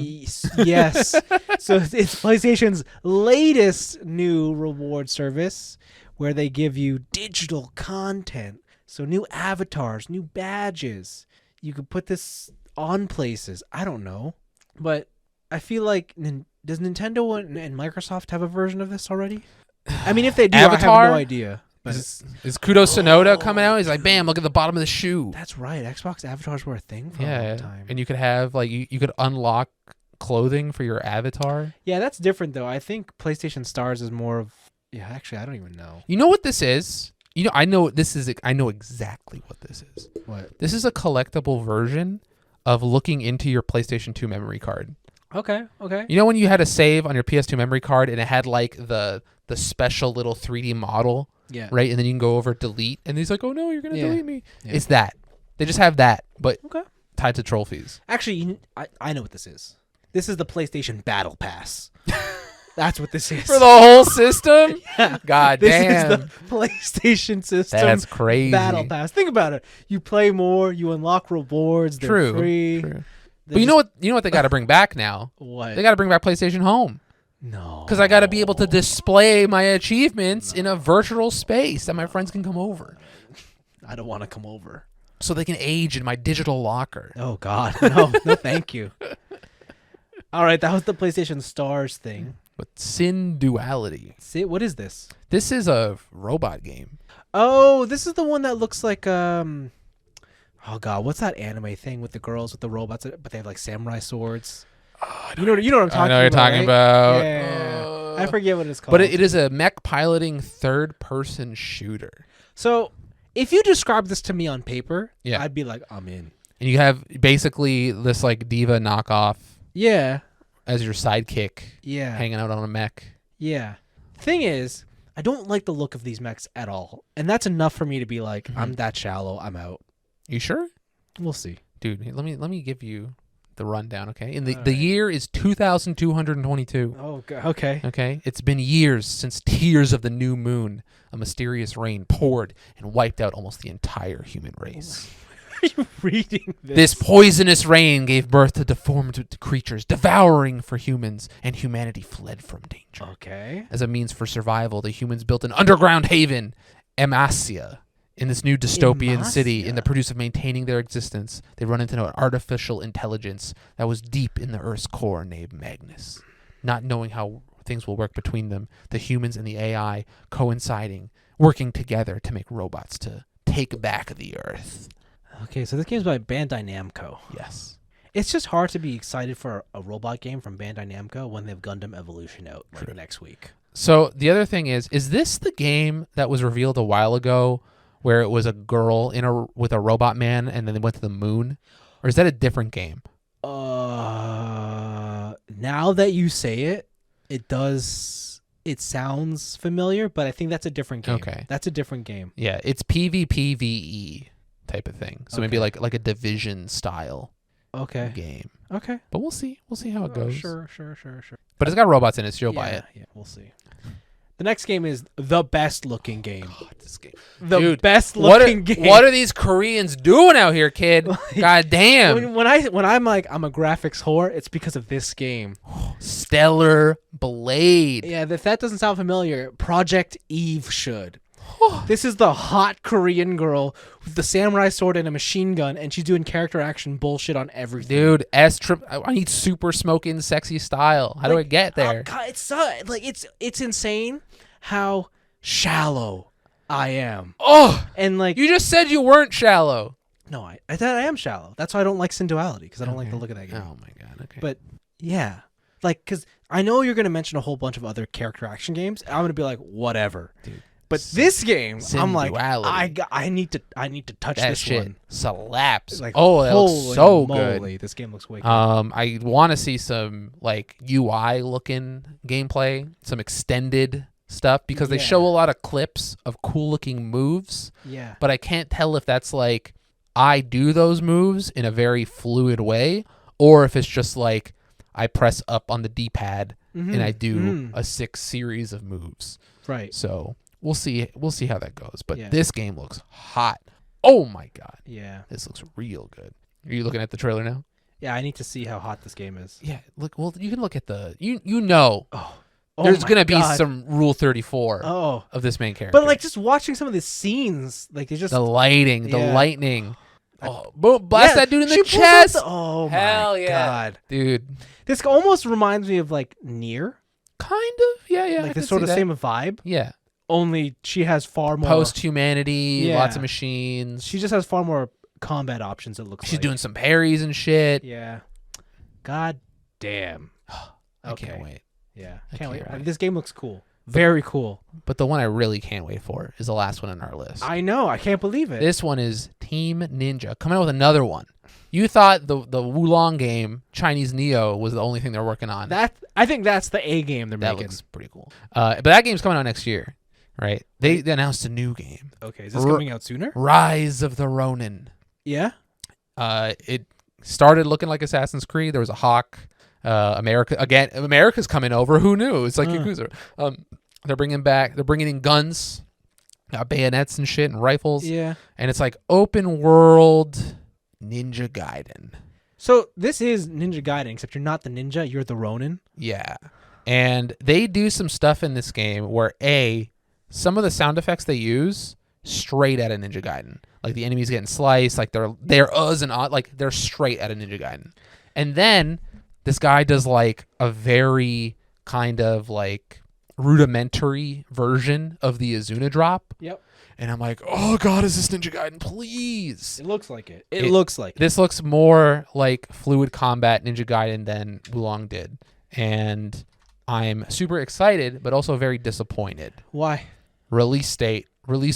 Yes. So it's PlayStation's latest new reward service where they give you digital content. So new avatars, new badges. You could put this on places. I don't know. But I feel like, does Nintendo and Microsoft have a version of this already? I mean, if they do, Avatar? I have no idea. But Is Kudo Sonoda coming out? He's like, bam, look at the bottom of the shoe. that's right. Xbox avatars were a thing for a long time. And you could have, like, you could unlock clothing for your avatar. Yeah, that's different, though. I think PlayStation Stars is more of... Yeah, actually, I don't even know. You know what this is? I know exactly what this is. What? This is a collectible version of looking into your PlayStation 2 memory card. Okay. You know when you had a save on your PS2 memory card and it had like the special little 3D model, Yeah. right? And then you can go over delete, and he's like, "Oh no, you're gonna delete me." Yeah. It's that. They just have that, but Okay. tied to trophies. Actually, I know what this is. This is the PlayStation Battle Pass. That's what this is. For the whole system? Yeah. God This damn. is the PlayStation system. That's crazy. Battle Pass. Think about it. You play more. You unlock rewards. They're True. free. True. But you know what they got to bring back now? What? They got to bring back PlayStation Home. No. Because I got to be able to display my achievements in a virtual space that my friends can come over. I don't want to come over. So they can age in my digital locker. Oh, God. No, thank you. All right, that was the PlayStation Stars thing. But Sin Duality. See, what is this? This is a robot game. Oh, this is the one that looks like oh God, what's that anime thing with the girls with the robots but they have like samurai swords? You know what I'm talking about. I know what you're talking right? about. Yeah. I forget what it's called. But it is a mech piloting third-person shooter. So, if you describe this to me on paper, Yeah. I'd be like, I'm in. And you have basically this like diva knockoff Yeah. as your sidekick Yeah. hanging out on a mech. Yeah. Thing is, I don't like the look of these mechs at all. And that's enough for me to be like, I'm that shallow, I'm out. You sure? We'll see. Dude, let me give you the rundown, okay? And the All right. year is 2222. Oh, God. Okay. Okay? It's been years since tears of the new moon, a mysterious rain poured and wiped out almost the entire human race. are you reading this? This poisonous rain gave birth to deformed creatures, devouring for humans, and humanity fled from danger. Okay. As a means for survival, the humans built an underground haven, Emasia, in this new dystopian city. In the pursuit of maintaining their existence, they run into an artificial intelligence that was deep in the Earth's core named Magnus. Not knowing how things will work between them, the humans and the AI coinciding, working together to make robots to take back the Earth. Okay, so this game's by Bandai Namco. Yes. It's just hard to be excited for a robot game from Bandai Namco when they have Gundam Evolution out like next week. So the other thing is this the game that was revealed a while ago where it was a girl with a robot man and then they went to the moon? Or is that a different game? Now that you say it, it sounds familiar, but I think that's a different game. Okay. That's a different game. Yeah, it's PvPvE type of thing. So maybe like a Division style game. Okay. But we'll see. We'll see how it goes. Sure. But it's got robots in it, so you'll buy it. Yeah, we'll see. The next game is the best looking game. God, this game. The Dude, best looking game. What are these Koreans doing out here, kid? God damn. When I'm like I'm a graphics whore, it's because of this game. Stellar Blade. Yeah, if that doesn't sound familiar, Project Eve should. This is the hot Korean girl with the samurai sword and a machine gun, and she's doing character action bullshit on everything. Dude, I need super smoking sexy style. How do I get there? God, it's insane how shallow I am. Oh, and like you just said you weren't shallow. No, I thought I am shallow. That's why I don't like Synduality, because I don't like the look of that game. Oh my god. Okay. But yeah, like because I know you're gonna mention a whole bunch of other character action games. I'm gonna be like whatever. Dude. But this game, I'm like, Synduality. I need to touch that this shit one. slaps. Like, oh, it looks so moly, good. This game looks way good. I want to see some like UI looking gameplay, some extended stuff because they show a lot of clips of cool looking moves. Yeah. But I can't tell if that's like I do those moves in a very fluid way or if it's just like I press up on the D-pad and I do a 6 series of moves. Right. So we'll see how that goes. But Yeah. this game looks hot. Oh my god. Yeah. This looks real good. Are you looking at the trailer now? Yeah, I need to see how hot this game is. Yeah. Look. Well, you can look at the. You know. Oh. There's gonna be God. some Rule 34 Oh. of this main character. But like just watching some of the scenes, like they just the lighting, the Yeah. lightning. Oh, boom! Blast that dude in she the pulls out chest. Oh Hell my yeah. god, dude. this almost reminds me of like Nier. Kind of. Yeah. I Like can this sort see of that. same vibe. Yeah. Only she has far more Post-humanity. Yeah. Lots of machines. She just has far more combat options. It looks. She's like. doing some parries and shit. Yeah. God damn. I can't wait. Yeah. I Can't wait. can't wait. This game looks cool. Very cool. But the one I really can't wait for is the last one on our list. I know. I can't believe it. This one is Team Ninja coming out with another one. You thought the Wulong game, Chinese Neo, was the only thing they're working on. I think that's the A game they're that making. looks pretty cool. But that game's coming out next year, right? They announced a new game, Okay, is this coming out sooner? Rise of the Ronin. Yeah. It started looking like Assassin's Creed. There was a hawk. America's coming over. Who knew? It's like Yakuza. They're bringing in guns, bayonets and shit and rifles. Yeah. And it's like open world Ninja Gaiden. So this is Ninja Gaiden, except you're not the ninja, you're the Ronin. Yeah. And they do some stuff in this game where some of the sound effects they use straight out of Ninja Gaiden. Like the enemies getting sliced, like they're uhs and ahs, like they're straight out of Ninja Gaiden. And then this guy does like a very kind of like rudimentary version of the Azuna drop. Yep. And I'm like, oh god, is this Ninja Gaiden? Please. It looks like it. It looks like it. This looks more like fluid combat Ninja Gaiden than Wulong did. And I'm super excited, but also very disappointed. Why? Release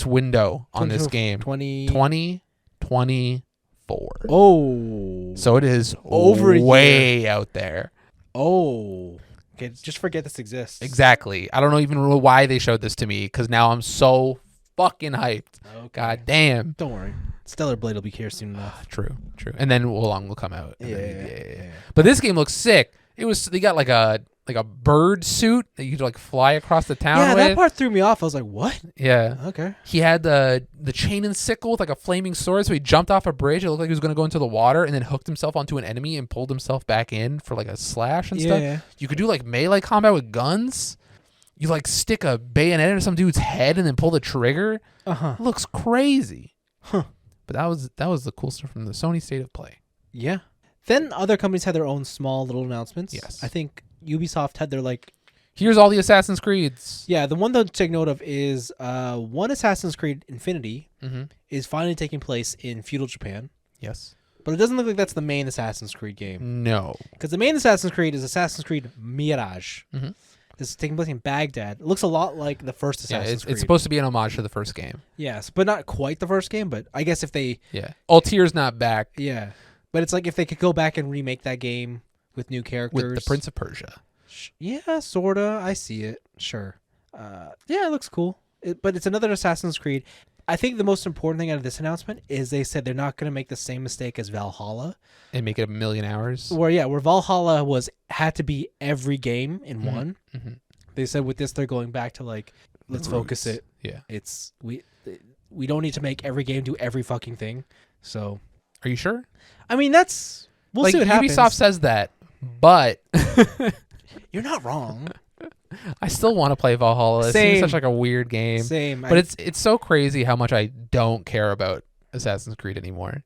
window on this game. 2024. Oh. So it is Over a way out there. Oh. Okay, just forget this exists. Exactly. I don't even know why they showed this to me because now I'm so fucking hyped. Okay. God damn. Don't worry. Stellar Blade will be here soon enough. True. And then Wulong will come out. Yeah. But this game looks sick. They got like a like a bird suit that you could like fly across the town Yeah, with. that part threw me off. I was like, what? Yeah. Okay. He had the chain and sickle with like a flaming sword, so he jumped off a bridge. It looked like he was going to go into the water and then hooked himself onto an enemy and pulled himself back in for like a slash and stuff. Yeah. You could do like melee combat with guns. You like stick a bayonet into some dude's head and then pull the trigger. Uh-huh. It looks crazy. Huh. But that was the cool stuff from the Sony State of Play. Yeah. Then other companies had their own small little announcements. Yes. I think Ubisoft had their like... Here's all the Assassin's Creeds. Yeah, the one to take note of is one Assassin's Creed Infinity Mm-hmm. is finally taking place in feudal Japan. Yes. But it doesn't look like that's the main Assassin's Creed game. No. Because the main Assassin's Creed is Assassin's Creed Mirage. Mm-hmm. This is taking place in Baghdad. It looks a lot like the first Assassin's Creed. It's supposed to be an homage to the first game. Yes, but not quite the first game. But I guess if they... Yeah. Altair's not back Yeah. But it's like if they could go back and remake that game with new characters. with the Prince of Persia. Yeah, sorta. I see it. Sure. Yeah, it looks cool. But it's another Assassin's Creed. I think the most important thing out of this announcement is they said they're not going to make the same mistake as Valhalla. And make it 1,000,000 hours. Where Valhalla had to be every game in one. Mm-hmm. They said with this they're going back to like let's focus it. Yeah. It's we don't need to make every game do every fucking thing. So Are you sure? I mean that's we'll like see what happens. Ubisoft says that, but You're not wrong. I still want to play Valhalla. It Same. seems such like a weird game. Same. But it's so crazy how much I don't care about Assassin's Creed anymore.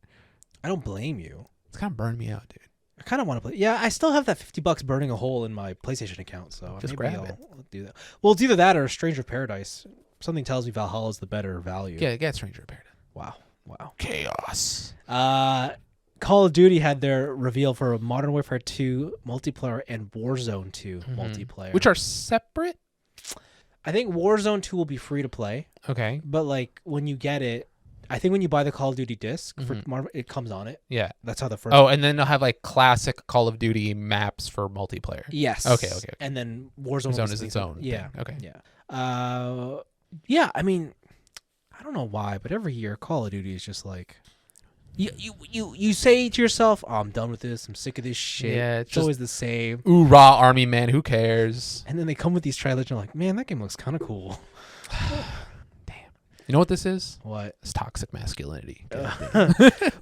I don't blame you. It's kind of burned me out, dude. I kind of want to play. Yeah, I still have that $50 burning a hole in my PlayStation account, so Just maybe grab I'll do that. Well, it's either that or Stranger of Paradise. Something tells me Valhalla is the better value. Get Stranger of Paradise. Wow. Chaos. Call of Duty had their reveal for Modern Warfare 2 multiplayer and Warzone 2 multiplayer, Which are separate? I think Warzone 2 will be free to play, Okay. but like when you get it, I think when you buy the Call of Duty disc for it comes on it. Yeah. That's how the first. Oh, and then they'll have like classic Call of Duty maps for multiplayer. Yes. Okay. And then Warzone Zone will is be its something- own Yeah. thing. Okay. Yeah. Yeah. I mean, I don't know why, but every year Call of Duty is just like, you say to yourself, "Oh, I'm done with this. I'm sick of this shit." Yeah, it's it's just- always the same. Ooh, raw army man. Who cares? And then they come with these trailers, and you're like, "Man, that game looks kind of cool." You know what this is? What? It's toxic masculinity.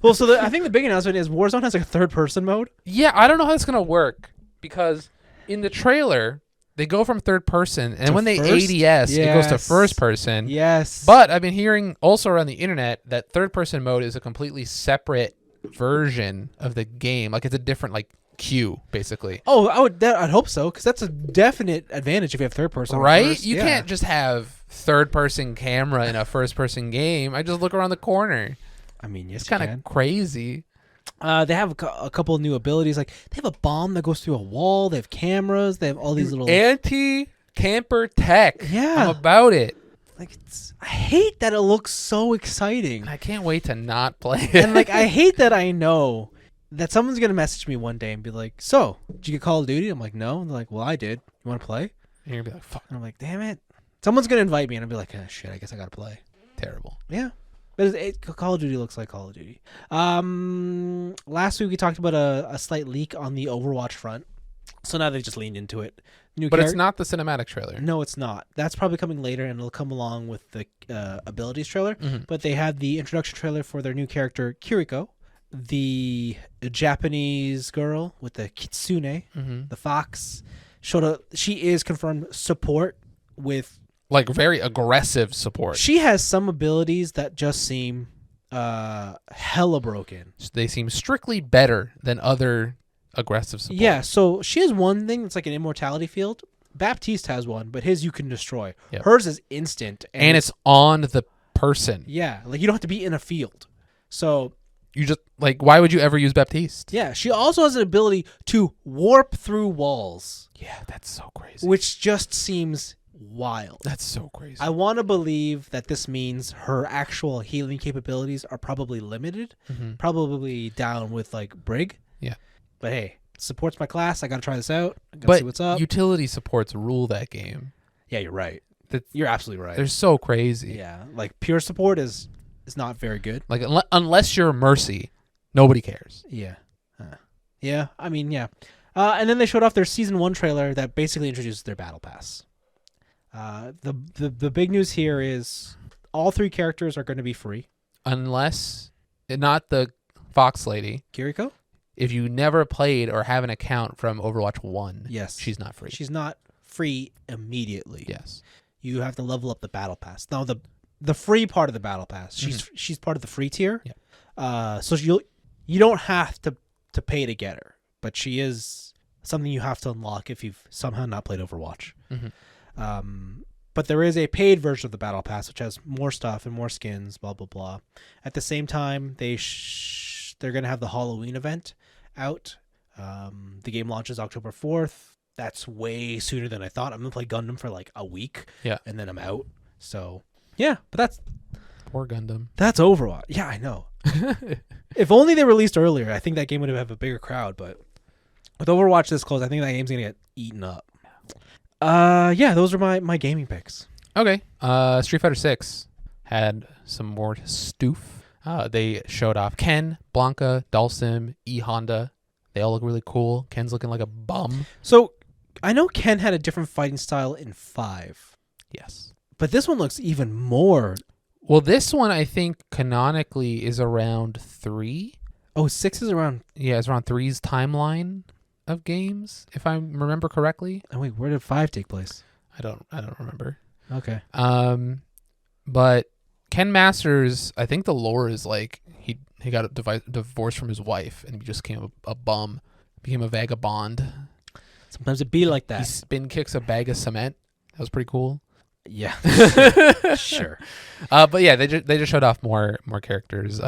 Well, so I think the big announcement is Warzone has like a third-person mode. Yeah, I don't know how it's gonna work because in the trailer they go from third person, and To when they first? ADS, it goes to Yes. first person. Yes. But I've been hearing also around the internet that third person mode is a completely separate version of the game. Like it's a different like queue, basically. oh, I'd hope so, because that's a definite advantage if you have third-person. Right? First. You Yeah. can't just have third person camera in a first person game. I just look around the corner. I mean, yes, It's you kind can. of crazy. They have a couple of new abilities. Like they have a bomb that goes through a wall. They have cameras. They have all these little. Anti-camper tech. Yeah. I'm about it. Like I hate that it looks so exciting, I can't wait to not play it. and like I hate that I know that someone's gonna message me one day and be like, "So, did you get Call of Duty?" I'm like, "No." And they're like, "Well, I did. You want to play?" And you're gonna be like, fuck, And I'm like, "Damn it!" Someone's gonna invite me, and I'll be like, "Oh, shit, I guess I gotta play." terrible. Yeah. But Call of Duty looks like Call of Duty. Last week we talked about a slight leak on the Overwatch front, so now they've just leaned into it. But it's not the cinematic trailer. No, it's not. That's probably coming later, and it'll come along with the abilities trailer. Mhm. But they had the introduction trailer for their new character, Kiriko, the Japanese girl with the kitsune, Mm-hmm. the fox. She is confirmed support with... Like very aggressive support. She has some abilities that just seem hella broken. They seem strictly better than other aggressive support. Yeah, so she has one thing that's like an immortality field. Baptiste has one, but his you can destroy. Yep. Hers is instant. And it's on the person. Yeah, like you don't have to be in a field. So, You just, like, why would you ever use Baptiste? yeah, she also has an ability to warp through walls, Yeah, that's so crazy. which just seems wild. That's so crazy. I want to believe that this means her actual healing capabilities are probably limited, Mhm. probably down with like Brig. Yeah. But hey, supports my class. I got to try this out. I got to But see what's up. utility supports rule that game. Yeah, you're right. That's- You're absolutely right. They're so crazy. Yeah, like pure support is not very good. Like, unless you're Mercy, nobody cares. Yeah. Yeah, I mean, yeah. And then they showed off their season 1 trailer that basically introduces their battle pass. The big news here is all 3 characters are going to be free. Unless, not the Fox lady. Kiriko? If you never played or have an account from Overwatch 1, Yes. she's not free. She's not free immediately. Yes. You have to level up the battle pass. Now, the free part of the battle pass, she's part of the free tier. Yeah. So you don't have to pay to get her, but she is something you have to unlock if you've somehow not played Overwatch. But there is a paid version of the battle pass which has more stuff and more skins, blah blah blah. At the same time, they're going to have the Halloween event out. The game launches October 4th. That's way sooner than I thought. I'm going to play Gundam for like a week. Yeah. And then I'm out. So, yeah, but that's Poor Gundam. That's Overwatch. Yeah, I know. If only they released earlier, I think that game would have a bigger crowd, but with Overwatch this close, I think that game's going to get eaten up. Yeah, those are my gaming picks. Okay. Street Fighter 6 had some more stoof. They showed off Ken, Blanca, Dhalsim, E Honda. They all look really cool. Ken's looking like a bum. So I know Ken had a different fighting style in 5. Yes. But this one looks even more. Well, this one I think canonically is around 3. Oh, 6 is around. Yeah, it's around 3's timeline of games, if I remember correctly. Oh, wait, where did 5 take place? I don't remember. Okay. But Ken Masters, I think the lore is like he got a divorce from his wife and he just became a bum, became a vagabond. Sometimes it be like that. He spin kicks a bag of cement. That was pretty cool. Yeah. Sure. But yeah, they just showed off more characters.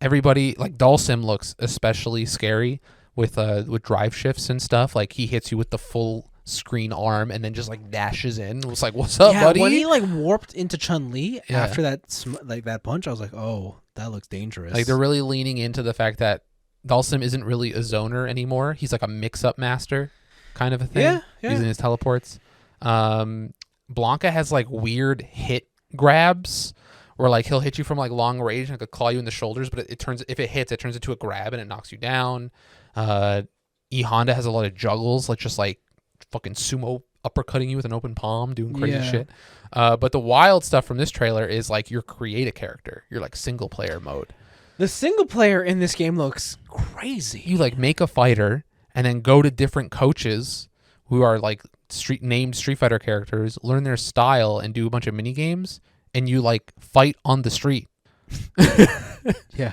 Everybody, like Dhalsim looks especially scary with drive shifts and stuff. Like he hits you with the full screen arm and then just like dashes in. It was like, "What's up, buddy?" When he like warped into Chun-Li after that punch, I was like, "Oh, that looks dangerous." Like they're really leaning into the fact that Dhalsim isn't really a zoner anymore. He's like a mix-up master kind of a thing. Yeah. Using his teleports. Blanca has like weird hit grabs where like he'll hit you from like long range and like claw you in the shoulders, but if it hits, it turns into a grab and it knocks you down. E Honda has a lot of juggles, like just like fucking sumo uppercutting you with an open palm, doing crazy shit. But the wild stuff from this trailer is like you create a character. You're like single player mode. The single player in this game looks crazy. You like make a fighter and then go to different coaches who are like named Street Fighter characters, learn their style and do a bunch of mini games, and you like fight on the street. Yeah.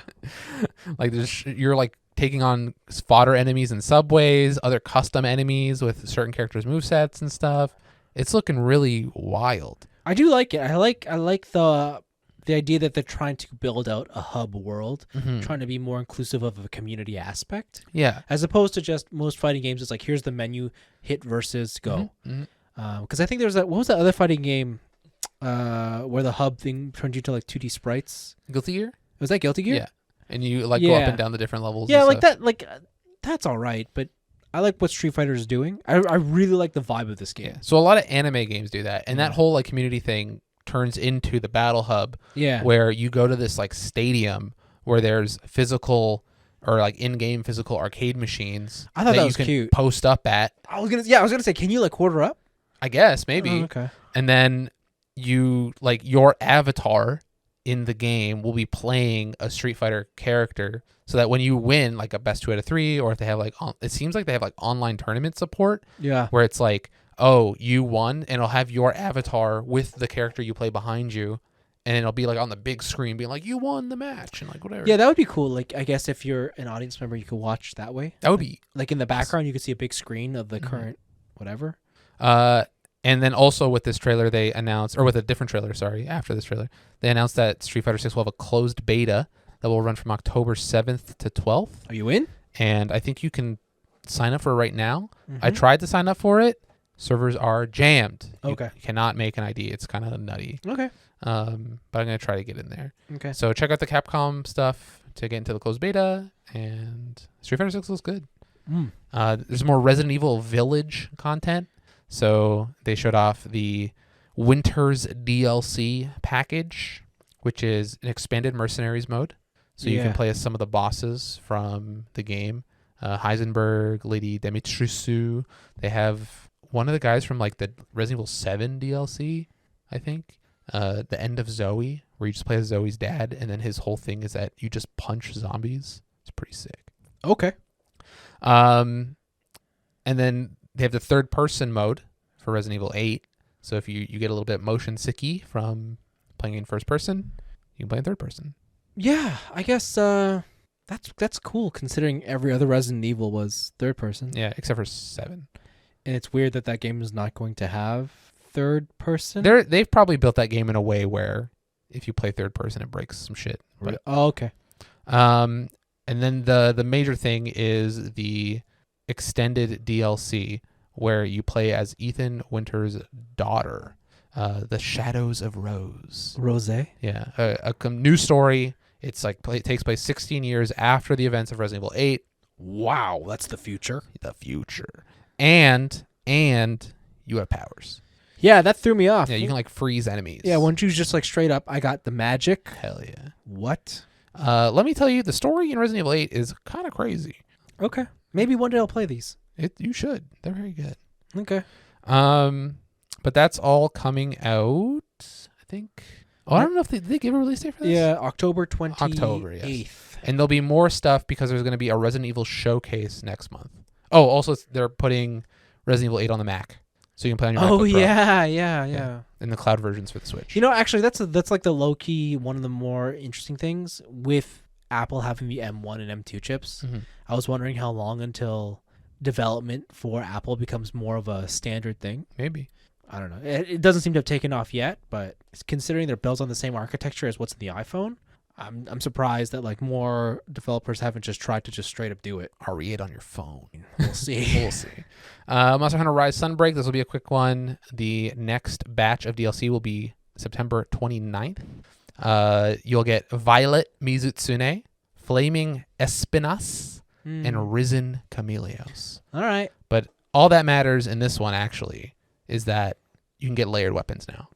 Like you're like taking on fodder enemies in subways, other custom enemies with certain characters' movesets and stuff. It's looking really wild. I do like it. I like the idea that they're trying to build out a hub world, trying to be more inclusive of a community aspect. Yeah. As opposed to just most fighting games, it's like, here's the menu, hit versus go. Because I think there's what was that other fighting game where the hub thing turned you to like 2D sprites? Guilty Gear? Was that Guilty Gear? Yeah. And you like go up and down the different levels. Yeah, and like stuff. that. Like that's all right, but I like what Street Fighter is doing. I really like the vibe of this game. Yeah. So a lot of anime games do that, and that whole like community thing turns into the battle hub. Yeah. Where you go to this like stadium where there's physical or like in-game physical arcade machines. I thought that was you can cute. Post up at. I was gonna say, can you like quarter up? I guess maybe. Oh, okay. And then you like your avatar in the game will be playing a Street Fighter character, so that when you win like a best 2 out of 3, or if they have like it seems like they have like online tournament support. Yeah. Where it's like, oh, you won, and it'll have your avatar with the character you play behind you, and it'll be like on the big screen being like, you won the match and like whatever. Yeah, that would be cool. Like I guess if you're an audience member, you could watch that way. That would be like in the background, you could see a big screen of the current whatever. And then also with this trailer, they announced, or with a different trailer, sorry, after this trailer, they announced that Street Fighter 6 will have a closed beta that will run from October 7th to 12th. Are you in? And I think you can sign up for it right now. I tried to sign up for it. Servers are jammed. Okay. You cannot make an ID. It's kind of nutty. Okay. But I'm going to try to get in there. Okay. So check out the Capcom stuff to get into the closed beta. And Street Fighter 6 looks good. There's more Resident Evil Village content. So they showed off the Winter's DLC package, which is an expanded Mercenaries mode. So you can play as some of the bosses from the game. Heisenberg, Lady Dimitrescu. They have one of the guys from like the Resident Evil 7 DLC, I think. The End of Zoe, where you just play as Zoe's dad, and then his whole thing is that you just punch zombies. It's pretty sick. Okay. And then they have the third person mode for Resident Evil 8. So if you get a little bit motion sicky from playing in first person, you can play in third person. Yeah, I guess that's cool considering every other Resident Evil was third person. Yeah, except for 7. And it's weird that that game is not going to have third person. They've probably built that game in a way where if you play third person, it breaks some shit. But, okay. and then the major thing is the extended DLC where you play as Ethan Winter's daughter, The Shadows of Rose. Rose? Yeah, a new story. It's like it takes place 16 years after the events of Resident Evil 8. Wow, that's the future. The future. And you have powers. Yeah, that threw me off. Yeah, you can like freeze enemies. Yeah, once you just like straight up, I got the magic. Hell yeah. What? Let me tell you, the story in Resident Evil 8 is kind of crazy. Okay. Maybe one day I'll play these. You should. They're very good. Okay. But that's all coming out, I think. Oh, I don't know if did they give a release date for this? Yeah, October 28th. October, yes. And there'll be more stuff because there's going to be a Resident Evil showcase next month. Oh, also they're putting Resident Evil 8 on the Mac, so you can play on your MacBook Pro. Yeah. And the cloud versions for the Switch. You know, actually, that's like the low key one of the more interesting things with Apple having the M1 and M2 chips. Mm-hmm. I was wondering how long until development for Apple becomes more of a standard thing. Maybe. I don't know. It doesn't seem to have taken off yet, but considering they're built on the same architecture as what's in the iPhone, I'm surprised that like more developers haven't just tried to just straight up do it. RE8 on your phone. We'll see. We'll see. Monster Hunter Rise Sunbreak. This will be a quick one. The next batch of DLC will be September 29th. You'll get Violet Mizutsune, Flaming Espinas, and Risen Chameleos. All right. But all that matters in this one actually is that you can get layered weapons now.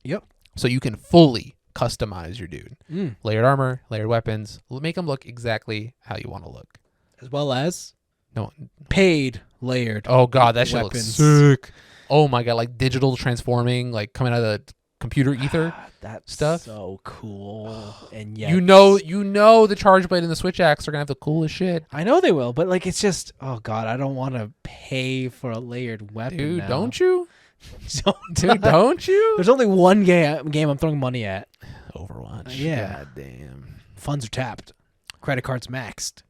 Yep. So you can fully customize your dude. Layered armor, layered weapons. Make them look exactly how you want to look. As well as No. paid layered. Oh god, that shit looks weapons. sick. Oh my god, like digital transforming, like coming out of the computer ether. That stuff. So cool. And yet You know the Charge Blade and the Switch Axe are gonna have the coolest shit. I know they will, but like it's just god, I don't want to pay for a layered weapon. Dude, now. don't you? Dude, Don't you? There's only one game I'm throwing money at. Overwatch. Yeah. God damn. Funds are tapped. Credit cards maxed.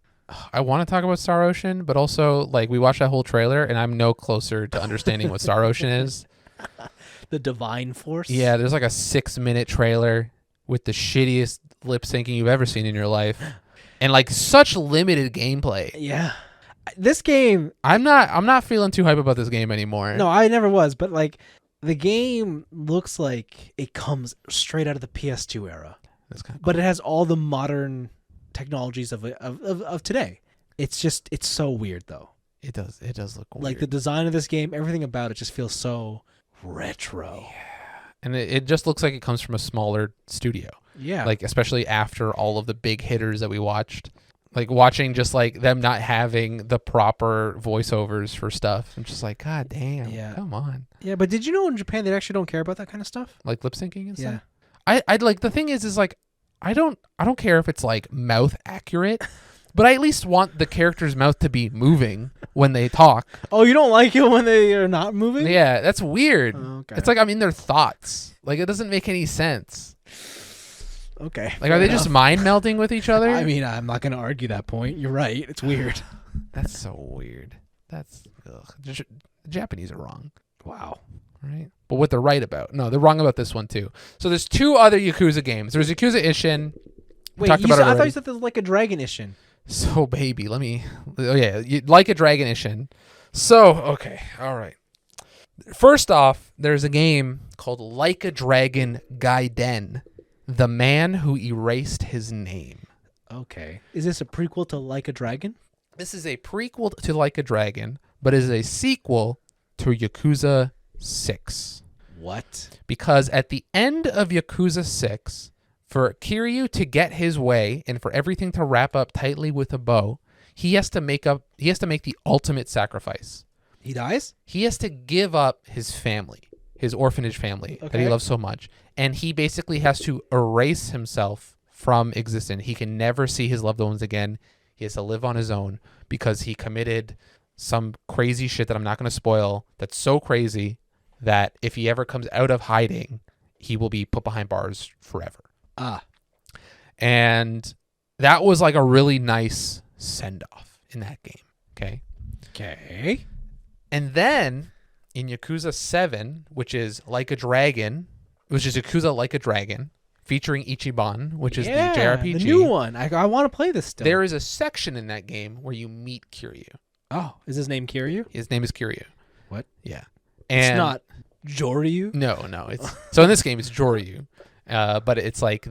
I want to talk about Star Ocean, but also like we watched that whole trailer and I'm no closer to understanding what Star Ocean is. The divine force. Yeah, there's like a 6-minute trailer with the shittiest lip syncing you've ever seen in your life. And like such limited gameplay. Yeah. This game, I'm not feeling too hype about this game anymore. no, I never was, but like the game looks like it comes straight out of the PS2 era. That's kind of But it has all the modern technologies of today. It's so weird though. It does look weird. Like the design of this game, everything about it just feels so retro. Yeah. And it just looks like it comes from a smaller studio. Yeah. Like especially after all of the big hitters that we watched. Like watching just like them not having the proper voiceovers for stuff. I'm just like, god damn, Yeah. come on. Yeah, but did you know in Japan they actually don't care about that kind of stuff? Like lip syncing and Yeah. stuff. I'd like the thing is like I don't care if it's like mouth accurate, but I at least want the character's mouth to be moving when they talk. Oh, you don't like it when they are not moving? Yeah, that's weird. Okay. It's like I'm in their thoughts. Like it doesn't make any sense. Okay. Like are they just mind melding with each other? I mean, I'm not going to argue that point. You're right. It's weird. That's so weird. That's the Japanese are wrong. Wow. Right? But what they're right about. No, they're wrong about this one too. So there's 2 other Yakuza games. There's Yakuza Ishin. Wait, talked about it I thought already. you said there was like a Dragon Ishin. So baby, Like a Dragon Ishin. So, okay, all right. First off, there's a game called Like a Dragon Gaiden, The Man Who Erased His Name. Okay. Is this a prequel to Like a Dragon? This is a prequel to Like a Dragon, but is a sequel to Yakuza 6. What? Because at the end of Yakuza 6, for Kiryu to get his way and for everything to wrap up tightly with a bow, he has to make the ultimate sacrifice. He dies? He has to give up his family, his orphanage family that he loves so much. And he basically has to erase himself from existence. He can never see his loved ones again. He has to live on his own because he committed some crazy shit that I'm not going to spoil. That's so crazy that if he ever comes out of hiding, he will be put behind bars forever. And that was like a really nice send-off in that game. Okay. And then in Yakuza 7, which is Yakuza Like a Dragon, featuring Ichiban, which is the JRPG. The new one. I want to play this still. There is a section in that game where you meet Kiryu. Oh, is his name Kiryu? His name is Kiryu. What? Yeah. It's And not Joryu? No. So in this game, it's Joryu. But it's like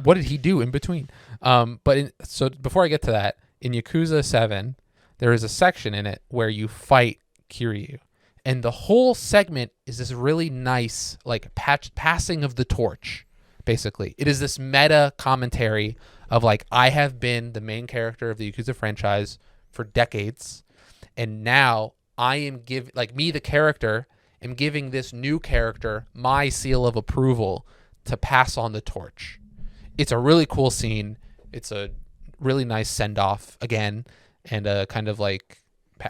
what did he do in between? So before I get to that, in Yakuza 7, there is a section in it where you fight Kiryu. And the whole segment is this really nice, like, passing of the torch, basically. It is this meta commentary of, like, I have been the main character of the Yakuza franchise for decades, and now I am the character, am giving this new character my seal of approval to pass on the torch. It's a really cool scene. It's a really nice send-off, again, and a kind of, like,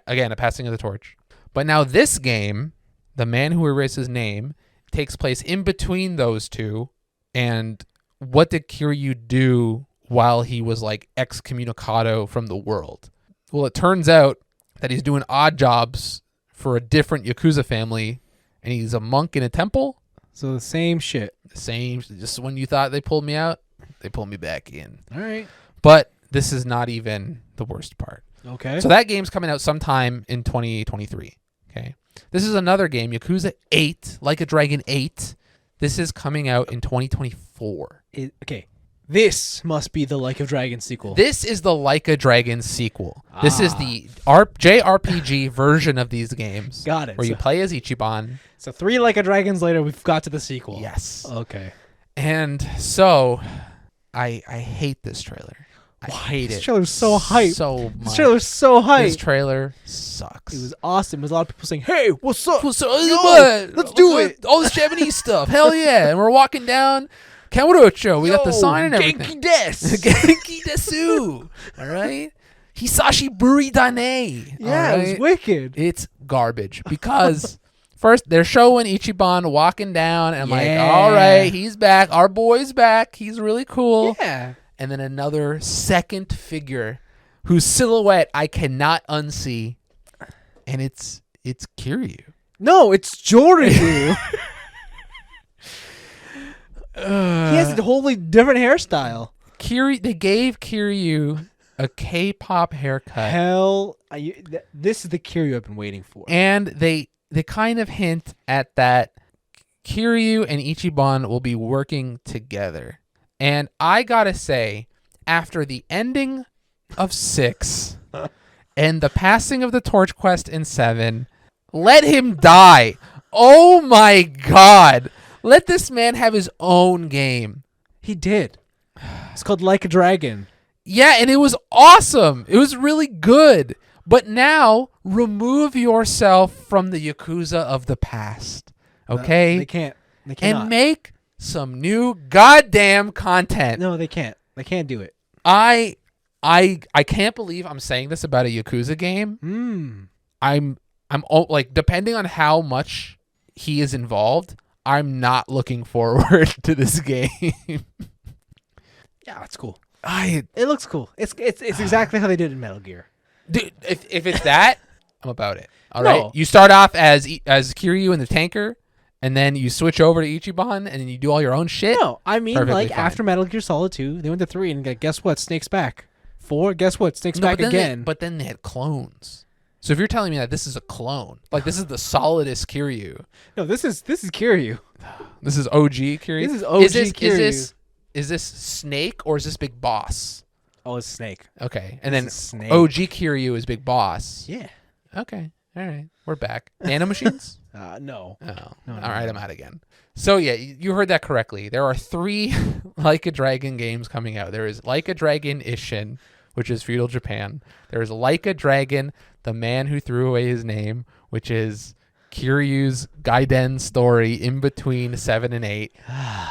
a passing of the torch. But now this game, The Man Who Erased His Name, takes place in between those two. And what did Kiryu do while he was like excommunicado from the world? Well, it turns out that he's doing odd jobs for a different Yakuza family, and he's a monk in a temple. So the same shit. Just when you thought they pulled me out, they pulled me back in. All right. But this is not even the worst part. Okay. So that game's coming out sometime in 2023. Okay. This is another game, Yakuza 8, Like a Dragon 8. This is coming out in 2024. Okay. This must be the Like a Dragon sequel. This is the Like a Dragon sequel. This is the JRPG version of these games. Got it. Where you play as Ichiban. So 3 Like a Dragons later, we've got to the sequel. Yes. Okay. And so, I hate this trailer. I hate it. This trailer's so hype. So much. This trailer's so hype. This trailer sucks. It was awesome. There's a lot of people saying, "Hey, what's up? What's up? Yo, let's do it." All this Japanese stuff. Hell yeah. And we're walking down Kamurocho. We got the sign and everything. Genki des. Genki desu. All right? Hisashi Buri Dane. Yeah, it was wicked. It's garbage because first they're showing Ichiban walking down and I'm like, all right, he's back. Our boy's back. He's really cool. Yeah. And then another second figure whose silhouette I cannot unsee. And it's Kiryu. No, it's Joryu. He has a wholly different hairstyle. They gave Kiryu a K-pop haircut. This is the Kiryu I've been waiting for. And they kind of hint at that Kiryu and Ichiban will be working together. And I gotta say, after the ending of 6 and the passing of the torch quest in 7, let him die. Oh my god. Let this man have his own game. He did. It's called Like a Dragon. Yeah, and it was awesome. It was really good. But now, remove yourself from the Yakuza of the past. Okay? They can't. They cannot. And make some new goddamn content. No, they can't. They can't do it. I can't believe I'm saying this about a Yakuza game. I'm like, depending on how much he is involved, I'm not looking forward to this game. Yeah, it's cool. It looks cool. It's exactly how they did in Metal Gear. Dude, if it's that, I'm about it. All No. right. You start off as Kiryu in the tanker, and then you switch over to Ichiban, and then you do all your own shit. No, I mean, Perfectly like, fine. after Metal Gear Solid 2, they went to 3, and guess what? Snake's back. 4, guess what? Snake's back again. But then they had clones. So if you're telling me that this is a clone, like this is the solidest Kiryu. No, this is Kiryu. This is OG Kiryu. This is OG Kiryu. Is this Snake or is this Big Boss? Oh, it's Snake. Okay, and This then is Snake. OG Kiryu is Big Boss. Yeah. Okay, all right, we're back. Nano Machines? No. Oh, No, all right, I'm out again. So yeah, you heard that correctly. There are 3 Like a Dragon games coming out. There is Like a Dragon Ishin, which is feudal Japan. There's Like a Dragon, the man who threw away his name, which is Kiryu's Gaiden story in between 7 and 8.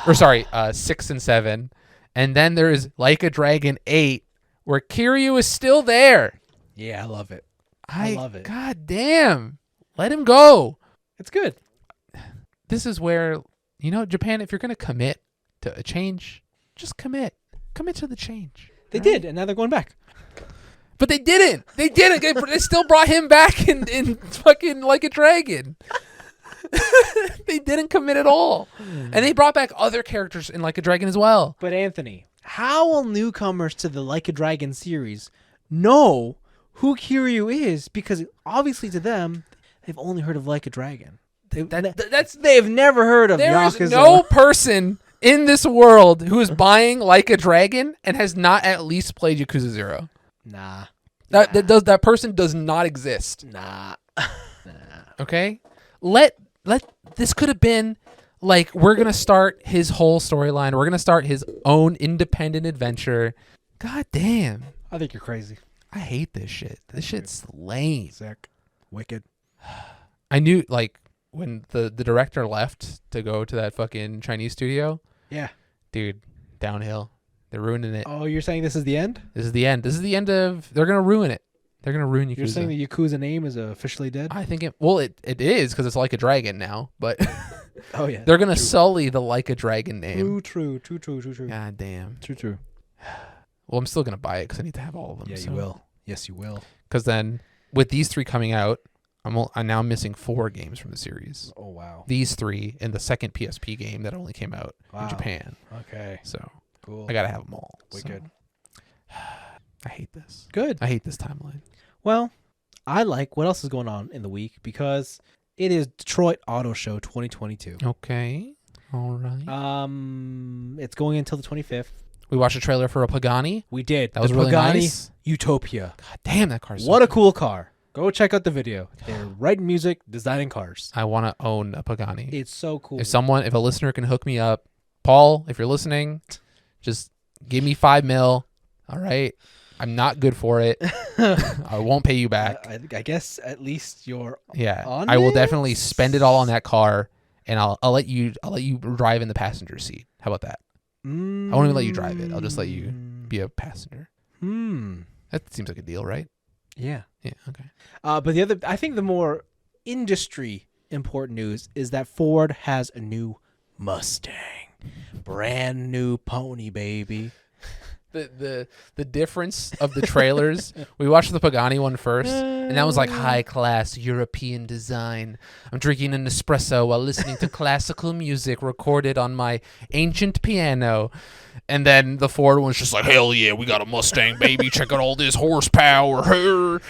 Or sorry, 6 and 7. And then there's Like a Dragon 8, where Kiryu is still there. Yeah, I love it. I love it. God damn. Let him go. It's good. This is where, Japan, if you're going to commit to a change, just commit. Commit to the change. They did, and now they're going back. But they didn't. They didn't. They still brought him back in fucking Like a Dragon. They didn't commit at all. And they brought back other characters in Like a Dragon as well. But Anthony, how will newcomers to the Like a Dragon series know who Kiryu is? Because obviously to them, they've only heard of Like a Dragon. They've never heard of Yakuza. There is no person in this world who is buying Like a Dragon and has not at least played Yakuza 0. Nah. That person does not exist. Nah. Okay? This could have been like, we're going to start his whole storyline. We're going to start his own independent adventure. God damn. I think you're crazy. I hate this shit. This shit's lame. Sick. Wicked. I knew, like, when the director left to go to that fucking Chinese studio. Yeah. Dude, downhill. They're ruining it. Oh, you're saying this is the end? This is the end. This is the end of... They're going to ruin it. They're going to ruin Yakuza. You're saying the Yakuza name is officially dead? I think it... Well, it is, because it's Like a Dragon now, but... Oh, yeah. They're going to sully the Like a Dragon name. True. God damn. True. Well, I'm still going to buy it, because I need to have all of them. Yeah, you will. Yes, you will. Because then, with these 3 coming out, I'm now missing 4 games from the series. Oh, wow. These 3 and the second PSP game that only came out in Japan. Okay. So... Cool. I gotta have them all. Wicked. So. I hate this. Good. I hate this timeline. Well, I like what else is going on in the week because it is Detroit Auto Show 2022. Okay. All right. It's going until the 25th. We watched a trailer for a Pagani. We did. That was really Pagani nice. Utopia. God damn, that car's what a cool car. Go check out the video. They're writing music, designing cars. I want to own a Pagani. It's so cool. If a listener can hook me up, Paul, if you're listening, just give me $5 million. All right. I'm not good for it. I won't pay you back. I guess at least you're I will definitely spend it all on that car, and I'll let you drive in the passenger seat. How about that? I won't even let you drive it. I'll just let you be a passenger. That seems like a deal, right? Yeah. Yeah. Okay. But I think the more industry important news is that Ford has a new Mustang. Brand new pony, baby. The difference of the trailers. We watched the Pagani one first, and that was like high class European design. I'm drinking an espresso while listening to classical music recorded on my ancient piano. And then the Ford one's just like, hell yeah, we got a Mustang, baby. Check out all this horsepower.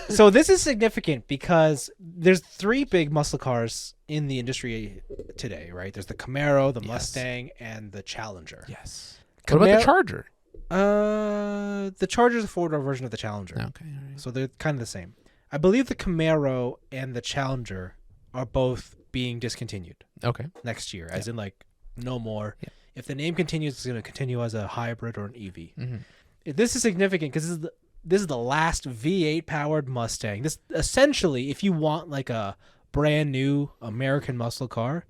So this is significant because there's 3 big muscle cars in the industry today, right? There's the Camaro, the Mustang, and the Challenger. Yes. What about the Charger? The Charger is a 4-door version of the Challenger. Okay. All right. So they're kind of the same. I believe the Camaro and the Challenger are both being discontinued. Okay. Next year, as in like no more. Yeah. If the name continues, it's going to continue as a hybrid or an EV. Mm-hmm. This is significant because this is the last V8 powered Mustang. This essentially, if you want like a brand new American muscle car,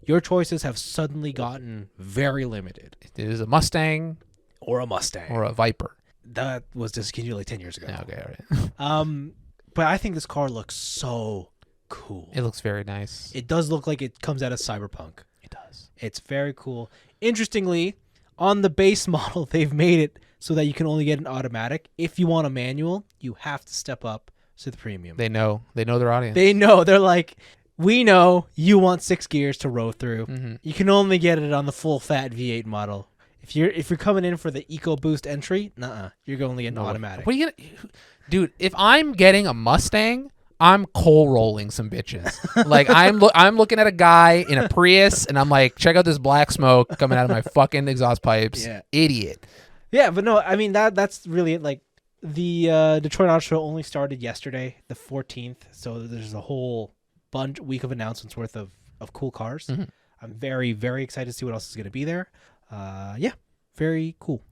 your choices have suddenly gotten very limited. It is a Mustang or a Mustang or a Viper. That was discontinued like 10 years ago. Okay, all right. But I think this car looks so cool. It looks very nice. It does look like it comes out of Cyberpunk. It does. It's very cool. Interestingly, on the base model, they've made it so that you can only get an automatic. If you want a manual, you have to step up to the premium. They know their audience. They know. They're like, we know you want 6 gears to row through. Mm-hmm. You can only get it on the full fat V8 model. If you're coming in for the EcoBoost entry, you're going to get an automatic. What are you gonna, dude? If I'm getting a Mustang, I'm coal rolling some bitches. Like I'm looking at a guy in a Prius, and I'm like, check out this black smoke coming out of my fucking exhaust pipes. Yeah. Idiot. Yeah, but no, I mean that's really it. Like the Detroit Auto Show only started yesterday, the 14th. So there's a whole week of announcements worth of cool cars. Mm-hmm. I'm very, very excited to see what else is going to be there. Yeah, very cool.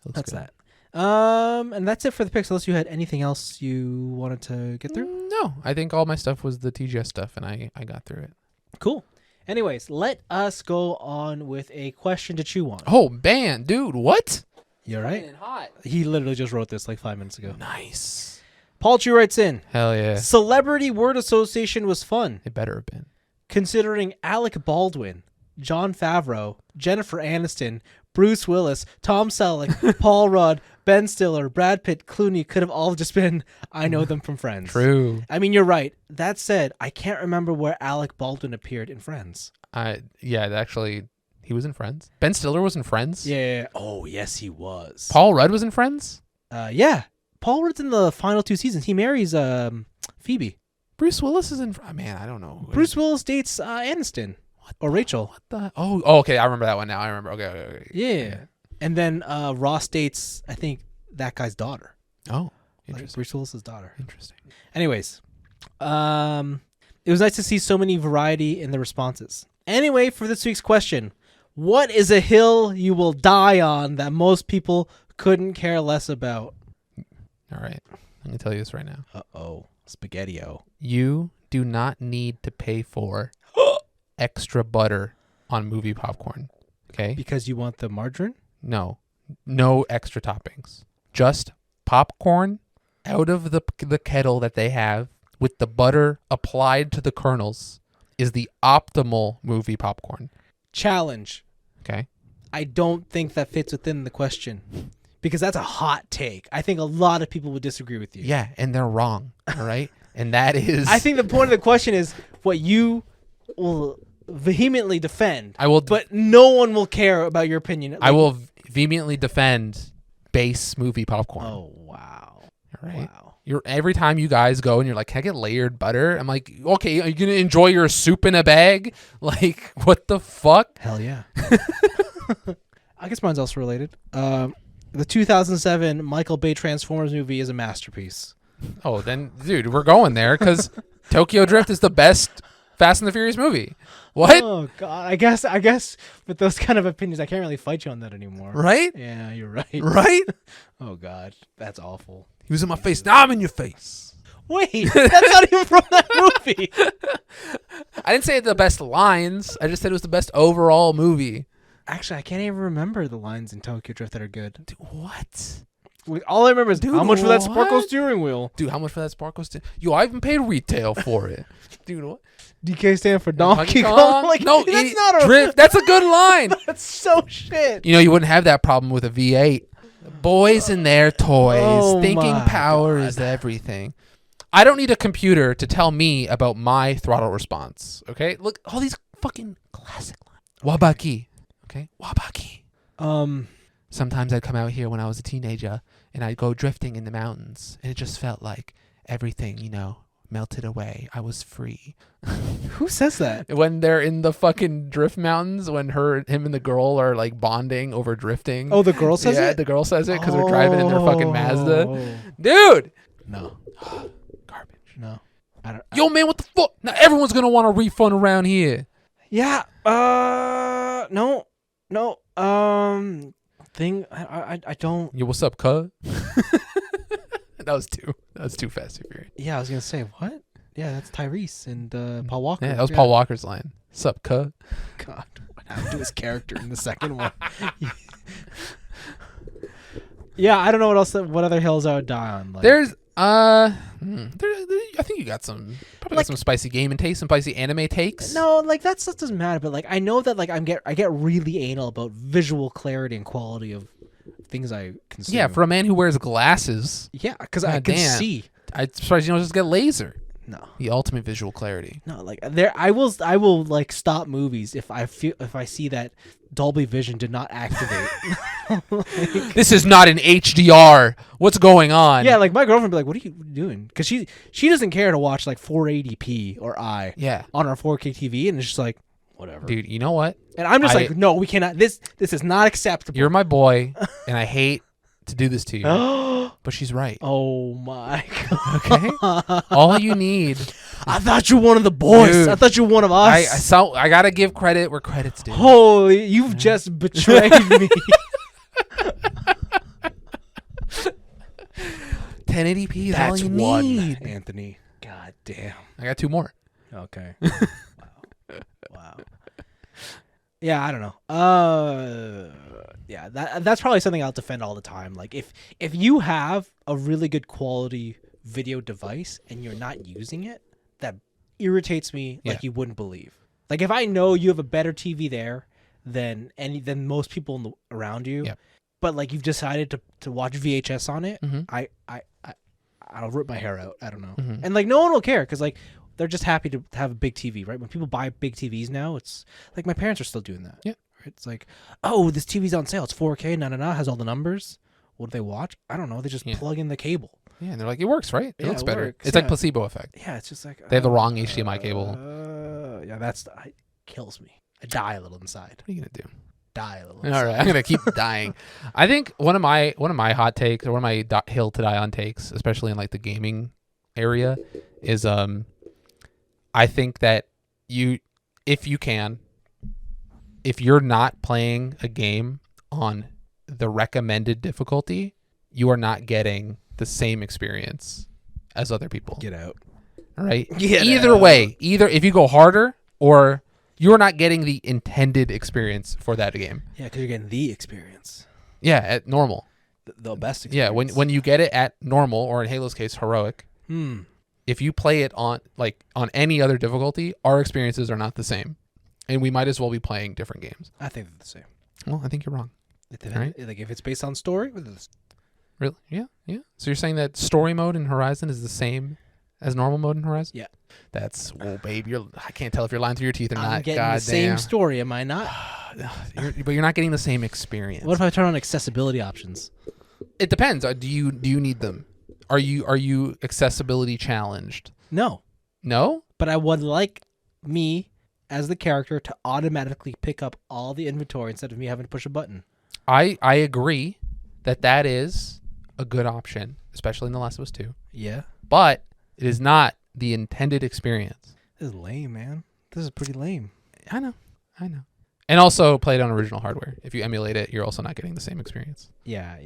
That's that. And that's it for the picks. Unless you had anything else you wanted to get through. No, I think all my stuff was the TGS stuff, and I got through it. Cool. Anyways, let us go on with a question to chew on. Oh, man, dude, what? You're right. And hot. He literally just wrote this like 5 minutes ago. Nice. Paul Chu writes in, Hell yeah. celebrity word association was fun, It better have been. considering Alec Baldwin, Jon Favreau, Jennifer Aniston, Bruce Willis, Tom Selleck, Paul Rudd, Ben Stiller, Brad Pitt, Clooney could have all just been, I know them from Friends. True. I mean, you're right. That said, I can't remember where Alec Baldwin appeared in Friends. Yeah, actually, he was in Friends. Ben Stiller was in Friends. Yeah. Oh, yes, he was. Paul Rudd was in Friends. Yeah. Paul Rudd's in the final 2 seasons. He marries Phoebe. Bruce Willis is in. Man, I don't know. Bruce Willis dates Aniston or Rachel. What the? Oh, okay. I remember that one now. I remember. Okay. Yeah. And then Ross dates, I think, that guy's daughter. Oh, Like interesting. Bruce Willis's daughter. Interesting. Anyways, it was nice to see so many variety in the responses. Anyway, for this week's question, what is a hill you will die on that most people couldn't care less about? All right. I'm gonna tell you this right now. Uh-oh. Spaghetti-o. You do not need to pay for extra butter on movie popcorn. Okay? Because you want the margarine? No extra toppings. Just popcorn out of the kettle that they have with the butter applied to the kernels is the optimal movie popcorn. Challenge. Okay? I don't think that fits within the question. Because that's a hot take. I think a lot of people would disagree with you. Yeah, and they're wrong. All right? And that is... I think the point of the question is what you will vehemently defend. I will... But no one will care about your opinion. I will vehemently defend base movie popcorn. Oh, wow. All right? Wow. Every time you guys go and you're like, can I get layered butter? I'm like, okay, are you going to enjoy your soup in a bag? Like, what the fuck? Hell yeah. I guess mine's also related. The 2007 Michael Bay Transformers movie is a masterpiece. Oh, then, dude, we're going there because Tokyo Drift is the best Fast and the Furious movie. What? Oh, God. I guess with those kind of opinions, I can't really fight you on that anymore. Right? Yeah, you're right. Right? Oh, God. That's awful. He was in my face. Now I'm in your face. Wait, that's not even from that movie. I didn't say the best lines. I just said it was the best overall movie. Actually, I can't even remember the lines in Tokyo Drift that are good. Dude, what? Like, all I remember is Dude, how much for that what? sparkle steering wheel. Dude, how much for that sparkle? Yo, I even paid retail for it. Dude, what? DK stand for Donkey Kong. Like, no, that's not a Drift. That's a good line. That's so shit. You know, you wouldn't have that problem with a V8. Boys and their toys, Oh thinking my power God. is everything. I don't need a computer to tell me about my throttle response. Okay, look, all these fucking classic lines. Wabaki. Okay, Wabaki. Sometimes I'd come out here when I was a teenager and I'd go drifting in the mountains, and it just felt like everything, melted away. I was free. Who says that? When they're in the fucking drift mountains, when him and the girl are like bonding over drifting. Oh, the girl says Yeah, it? the girl says it because they're driving in their fucking Mazda. Oh. Dude! No. Garbage. No. I don't. Yo, man, what the fuck? Now everyone's going to want a refund around here. Yeah. No. I don't. Yo, what's up, cuz? That was too fast and furious. Yeah, I was gonna say what? Yeah, that's Tyrese and Paul Walker. Yeah, that was Paul Walker's line. Sup, cuz? God, what happened to his character in the second one? Yeah, I don't know what other hills I would die on. Like, There's I think you got some got some spicy game and taste, some spicy anime takes. no, like that stuff doesn't matter. But like, I know that like I get really anal about visual clarity and quality of things I consume. Yeah, for a man who wears glasses, yeah, because I can damn. see. I'm surprised you don't just get laser. No, The ultimate visual clarity. no, like I will like stop movies if I see that Dolby Vision did not activate. This is not an HDR. What's going on? Yeah, like my girlfriend would be like, "What are you doing?" Because she doesn't care to watch like 480p or Yeah. on our 4K TV, and it's just like whatever. Dude, you know what? And I'm just like, no, we cannot. This is not acceptable. You're my boy, and I hate to do this to you, but she's right. Oh my god. Okay? All you need... I thought you were one of the boys. Dude, I thought you were one of us. I gotta give credit where credit's due. Holy, you've just betrayed me. 1080p is all That's you one, need. Anthony. God damn. I got 2 more. Okay. Wow. Yeah, I don't know. Yeah, that's probably something I'll defend all the time. Like if you have a really good quality video device and you're not using it, that irritates me like you wouldn't believe. Like if I know you have a better TV there than most people around you, but like you've decided to watch VHS on it, I'll rip my hair out. I don't know. And like no one will care because like they're just happy to have a big TV, right? When people buy big TVs now, it's like my parents are still doing that. Yeah. Right? It's like, oh, this TV's on sale. It's 4K, has all the numbers. What do they watch? I don't know. They just plug in the cable. Yeah, and they're like, it works, right? It looks better. Works, it's like placebo effect. Yeah, it's just like... They have the wrong HDMI cable. Yeah, it kills me. I die a little inside. What are you going to do? Die a little All inside. right, I'm going to keep dying. I think one of my hot takes, or one of my hill to die on takes, especially in like the gaming area, is I think that if you're not playing a game on the recommended difficulty, you are not getting the same experience as other people. Get out. All right? Either way, if you go harder or you're not getting the intended experience for that game. Yeah, because you're getting the experience. Yeah, at normal. The best experience. Yeah, when you get it at normal, or in Halo's case, heroic, if you play it on any other difficulty, our experiences are not the same. And we might as well be playing different games. I think they're the same. Well, I think you're wrong. Right? Like if it's based on story, really? Yeah. So you're saying that story mode in Horizon is the same as normal mode in Horizon? Yeah. That's babe. I can't tell if you're lying through your teeth or not. I'm getting the same story, am I not? But you're not getting the same experience. What if I turn on accessibility options? It depends. Do you need them? Are you accessibility challenged? No. No? But I would like me as the character to automatically pick up all the inventory instead of me having to push a button. I agree that is a good option, especially in The Last of Us 2. Yeah. But it is not the intended experience. This is lame, man. This is pretty lame. I know. And also play it on original hardware. If you emulate it, you're also not getting the same experience. Yeah.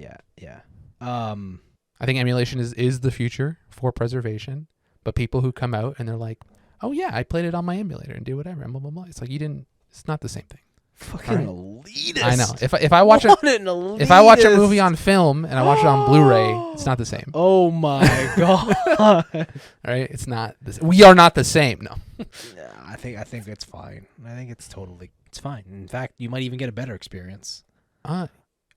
I think emulation is the future for preservation. But people who come out and they're like, oh yeah, I played it on my emulator and do whatever, and blah, blah, blah. It's like it's not the same thing. Fucking elitist. I know. If I watch a movie on film and I watch it on Blu-ray, it's not the same. Oh my god. All right, it's not. We are not the same. No. I think it's fine. I think it's fine. In fact, you might even get a better experience.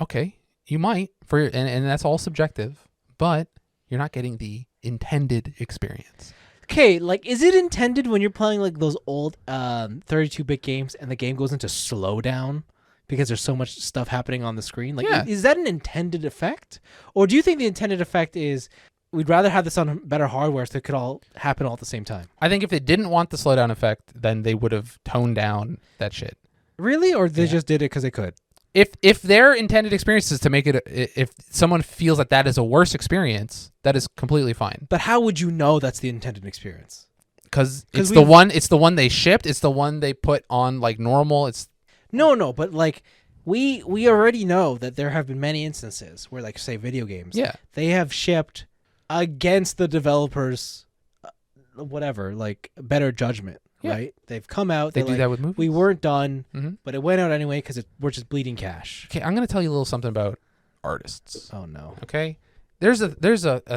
Okay, you might and that's all subjective, but you're not getting the intended experience. Okay, like, is it intended when you're playing like those old 32-bit games and the game goes into slowdown because there's so much stuff happening on the screen? Like, is that an intended effect? Or do you think the intended effect is we'd rather have this on better hardware so it could all happen all at the same time? I think if they didn't want the slowdown effect, then they would have toned down that shit. Really? Or they just did it because they could? If their intended experience is to make it, if someone feels that is a worse experience, that is completely fine. But how would you know that's the intended experience? Because it's the one they shipped. It's the one they put on like normal. It's no, but like we already know that there have been many instances where, like, say video games, they have shipped against the developers, whatever, like better judgment. Right? They've come out. They do that with movies. We weren't done, but it went out anyway because we're just bleeding cash. Okay, I'm going to tell you a little something about artists. Oh, no. Okay? There's a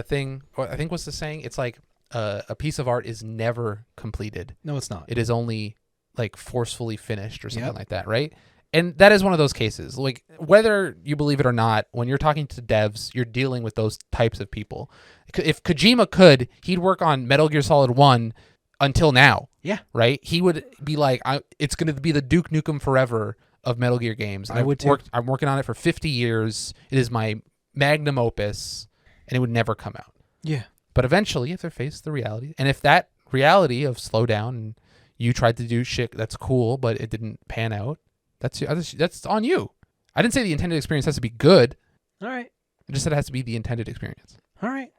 thing, or I think what's the saying? It's like a piece of art is never completed. No, it's not. It is only like forcefully finished or something like that, right? And that is one of those cases. Like, whether you believe it or not, when you're talking to devs, you're dealing with those types of people. If Kojima could, he'd work on Metal Gear Solid 1 until now. Yeah. Right? He would be like, it's going to be the Duke Nukem Forever of Metal Gear games. And I'm working on it for 50 years. It is my magnum opus, and it would never come out. Yeah. But eventually, you have to face the reality. And if that reality of slow down and you tried to do shit that's cool, but it didn't pan out, that's on you. I didn't say the intended experience has to be good. All right. I just said it has to be the intended experience. All right.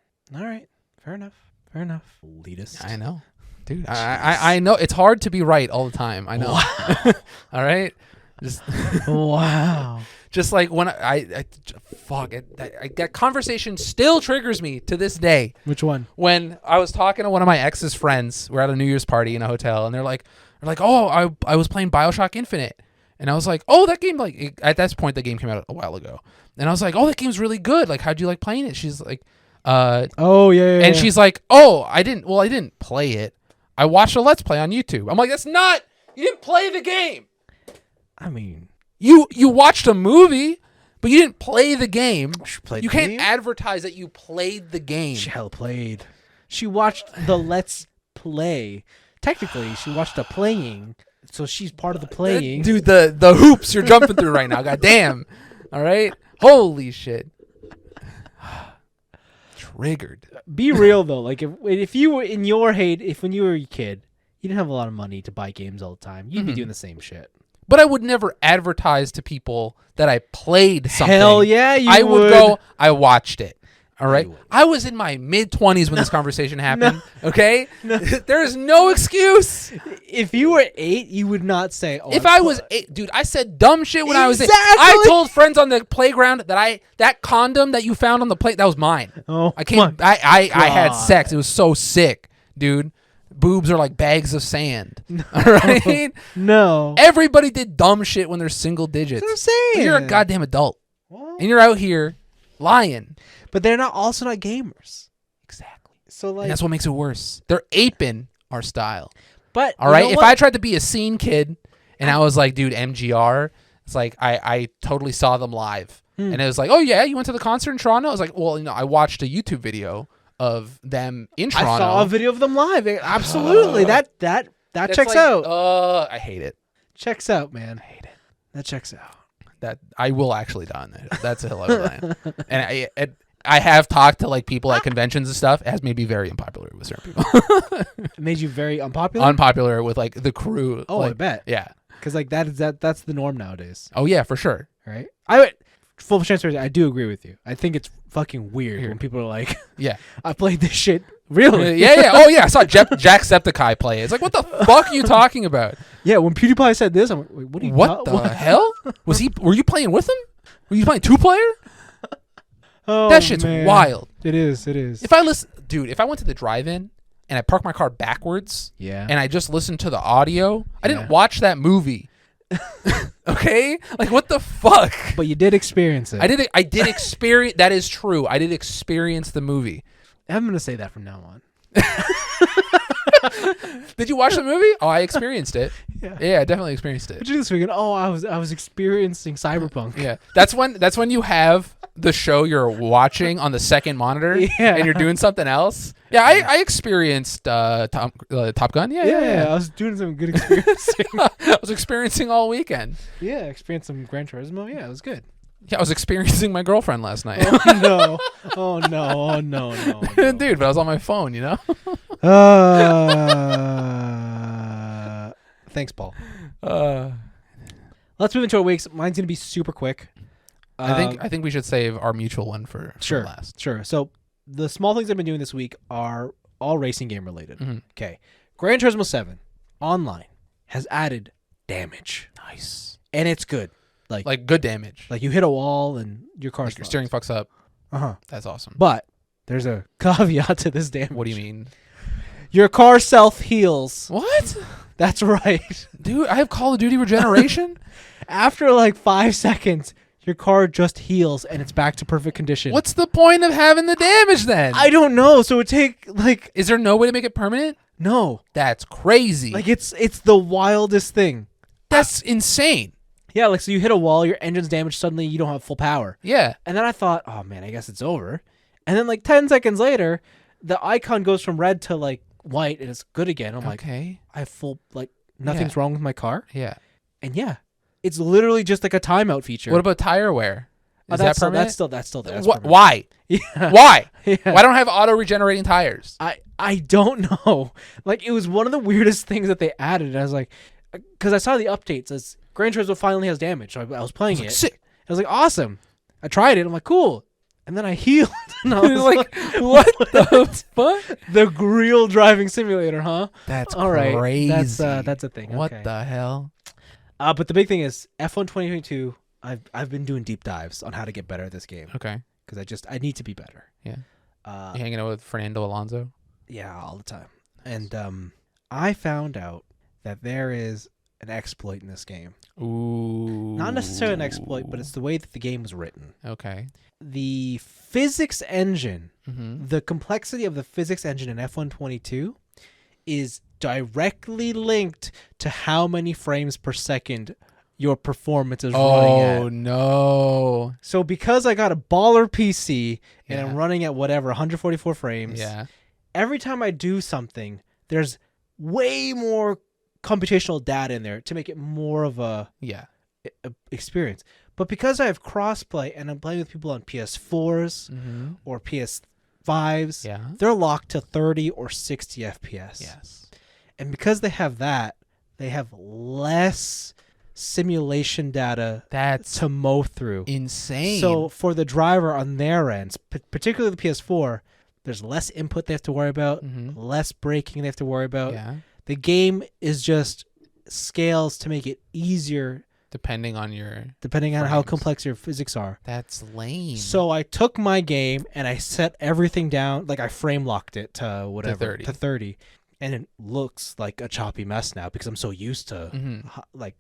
Fair enough. Elitist. I know. Dude, I know it's hard to be right all the time. I know. All right. Just Wow. just like when fuck it, that conversation still triggers me to this day. Which one? When I was talking to one of my ex's friends, we're at a New Year's party in a hotel, and they're like, oh, I was playing BioShock Infinite, and I was like, oh, that game, like at that point the game came out a while ago, and I was like, oh, that game's really good. Like, how'd you like playing it? She's like, oh yeah, and she's like, oh, I didn't play it. I watched a Let's Play on YouTube. I'm like, you didn't play the game. I mean, You watched a movie, but you didn't play the game. You can't game? advertise that you played the game. She hell played. She watched the Let's Play. Technically, she watched the playing, so she's part of the playing. Dude, the hoops you're jumping through right now. God damn. All right? Holy shit. Triggered. Be real though. Like if you were in your hate, if when you were a kid, you didn't have a lot of money to buy games all the time, you'd be doing the same shit. But I would never advertise to people that I played something. Hell yeah, you would. would Go, I watched it. All right? You would. I was in my mid-20s when this conversation happened. Okay? There is no excuse. If you were 8, you would not say, "Oh." If I was 8, dude, I said dumb shit when I was 8. Exactly. I told friends on the playground that condom that you found on the plate, that was mine. Oh, I had God. sex. It was so sick, dude. Boobs are like bags of sand. All right? No. Everybody did dumb shit when they're single digits. That's what I'm saying. You're a goddamn adult. Well, And you're out here lying. but they're also not gamers. Exactly. So like, And that's what makes it worse. They're aping our style. but All right? If I tried to be a scene kid and I was like, dude, MGR, it's like I totally saw them live. And it was like, oh, yeah, you went to the concert in Toronto? I was like, well, I watched a YouTube video of them in Toronto. I saw a video of them live. Absolutely. that That's checks like, out. I hate it. Checks out, man. I hate it. That checks out. That I will actually die on that. That's a hill I will die on. And I have talked to like people at conventions and stuff. It has made me very unpopular with certain people. It made you very unpopular. Unpopular with like the crew. Oh, like, I bet. Yeah. Because like that's the norm nowadays, Oh yeah, for sure. right? I would full transparency. I do agree with you. I think it's fucking weird when people are like, Yeah. "I played this shit." Really? Yeah. Oh yeah. I saw Jacksepticeye play. It's like, what the fuck are you talking about? Yeah. When PewDiePie said this, I'm like, "Wait, what? Are you What the hell? Were you playing with him? Were you playing 2-player? Oh, That shit's man. wild. It is. It is. If I went to the drive-in and I parked my car backwards Yeah. and I just listened to the audio, I Yeah. didn't watch that movie. Okay? Like, what the fuck? But you did experience it. I did experience. That is true. I did experience the movie. I'm gonna say that from now on. Did you watch the movie? Oh, I experienced it. Yeah. Yeah, I definitely experienced it. But you're just thinking, oh, I was experiencing Cyberpunk. Yeah, that's when you have the show you're watching on the second monitor, Yeah. and you're doing something else. Yeah, I experienced Top Gun. Yeah. I was doing some good experiencing. I was experiencing all weekend. Yeah, experienced some Gran Turismo. Yeah, it was good. Yeah, I was experiencing my girlfriend last night. Oh no! Oh no! Oh no! No! no. Dude, but I was on my phone, you know? Thanks, Paul. Uh, Let's move into our weeks. Mine's gonna be super quick. I think we should save our mutual one for Sure. last. Sure. So the small things I've been doing this week are all racing game related. Mhm. Okay. Gran Turismo 7 online has added damage, Nice. and it's good. Like good damage. Like you hit a wall and your car's Like your steering fucks up. Uh-huh. That's awesome. But there's a caveat to this damage. What do you mean? Your car self heals. What? That's right. Dude, I have Call of Duty regeneration? After like 5 seconds, your car just heals and it's back to perfect condition. What's the point of having the damage then? I don't know. So it take like Is there no way to make it permanent? no. That's crazy. Like it's the wildest thing. That's insane. Yeah, like so you hit a wall, your engine's damaged, suddenly you don't have full power. Yeah. And then I thought, oh man, I guess it's over. And then like 10 seconds later, the icon goes from red to like white and it's good again. I'm like, Okay. I have full like nothing's wrong with my car. Yeah. And yeah, it's literally just like a timeout feature. What about tire wear? Is that that's permanent? That's still there. That's permanent. Why? Yeah. Why? Yeah. Why don't I have auto regenerating tires? I don't know. Like it was one of the weirdest things that they added. I was like, because I saw the updates as Gran Turismo finally has damage. So I was playing it. Sick. I was like, awesome. I tried it. I'm like, cool. And then I healed. And I was Like, what the fuck? The real driving simulator, huh? That's All right. crazy. That's a thing. What Okay. the hell? But the big thing is F1 2022. I've been doing deep dives on how to get better at this game Okay. because I need to be better. Yeah. Uh, You hanging out with Fernando Alonso? yeah, all the time. And I found out that there is an exploit in this game. Ooh. Not necessarily an exploit, but it's the way that the game was written. Okay. The physics engine, Mm-hmm. the complexity of the physics engine in F1 22 is directly linked to how many frames per second your performance is running at. Oh no. So because I got a baller PC and Yeah. I'm running at whatever 144 frames, Yeah. every time I do something, there's way more computational data in there to make it more of a Yeah. experience. But because I have crossplay and I'm playing with people on PS4s Mm-hmm. or PS5s, Yeah. they're locked to 30 or 60 FPS. Yes. And because they have that, they have less simulation data That's to mow through. insane. So for the driver on their ends, particularly the PS4, there's less input they have to worry about, Mhm. less braking they have to worry about. Yeah. The game is just scales to make it easier Depending on your. depending on how Frames. complex your physics are. That's lame. So I took my game and I set everything down, like I frame locked it to whatever, 30. to 30. And it looks like a choppy mess now because I'm so used to Mhm.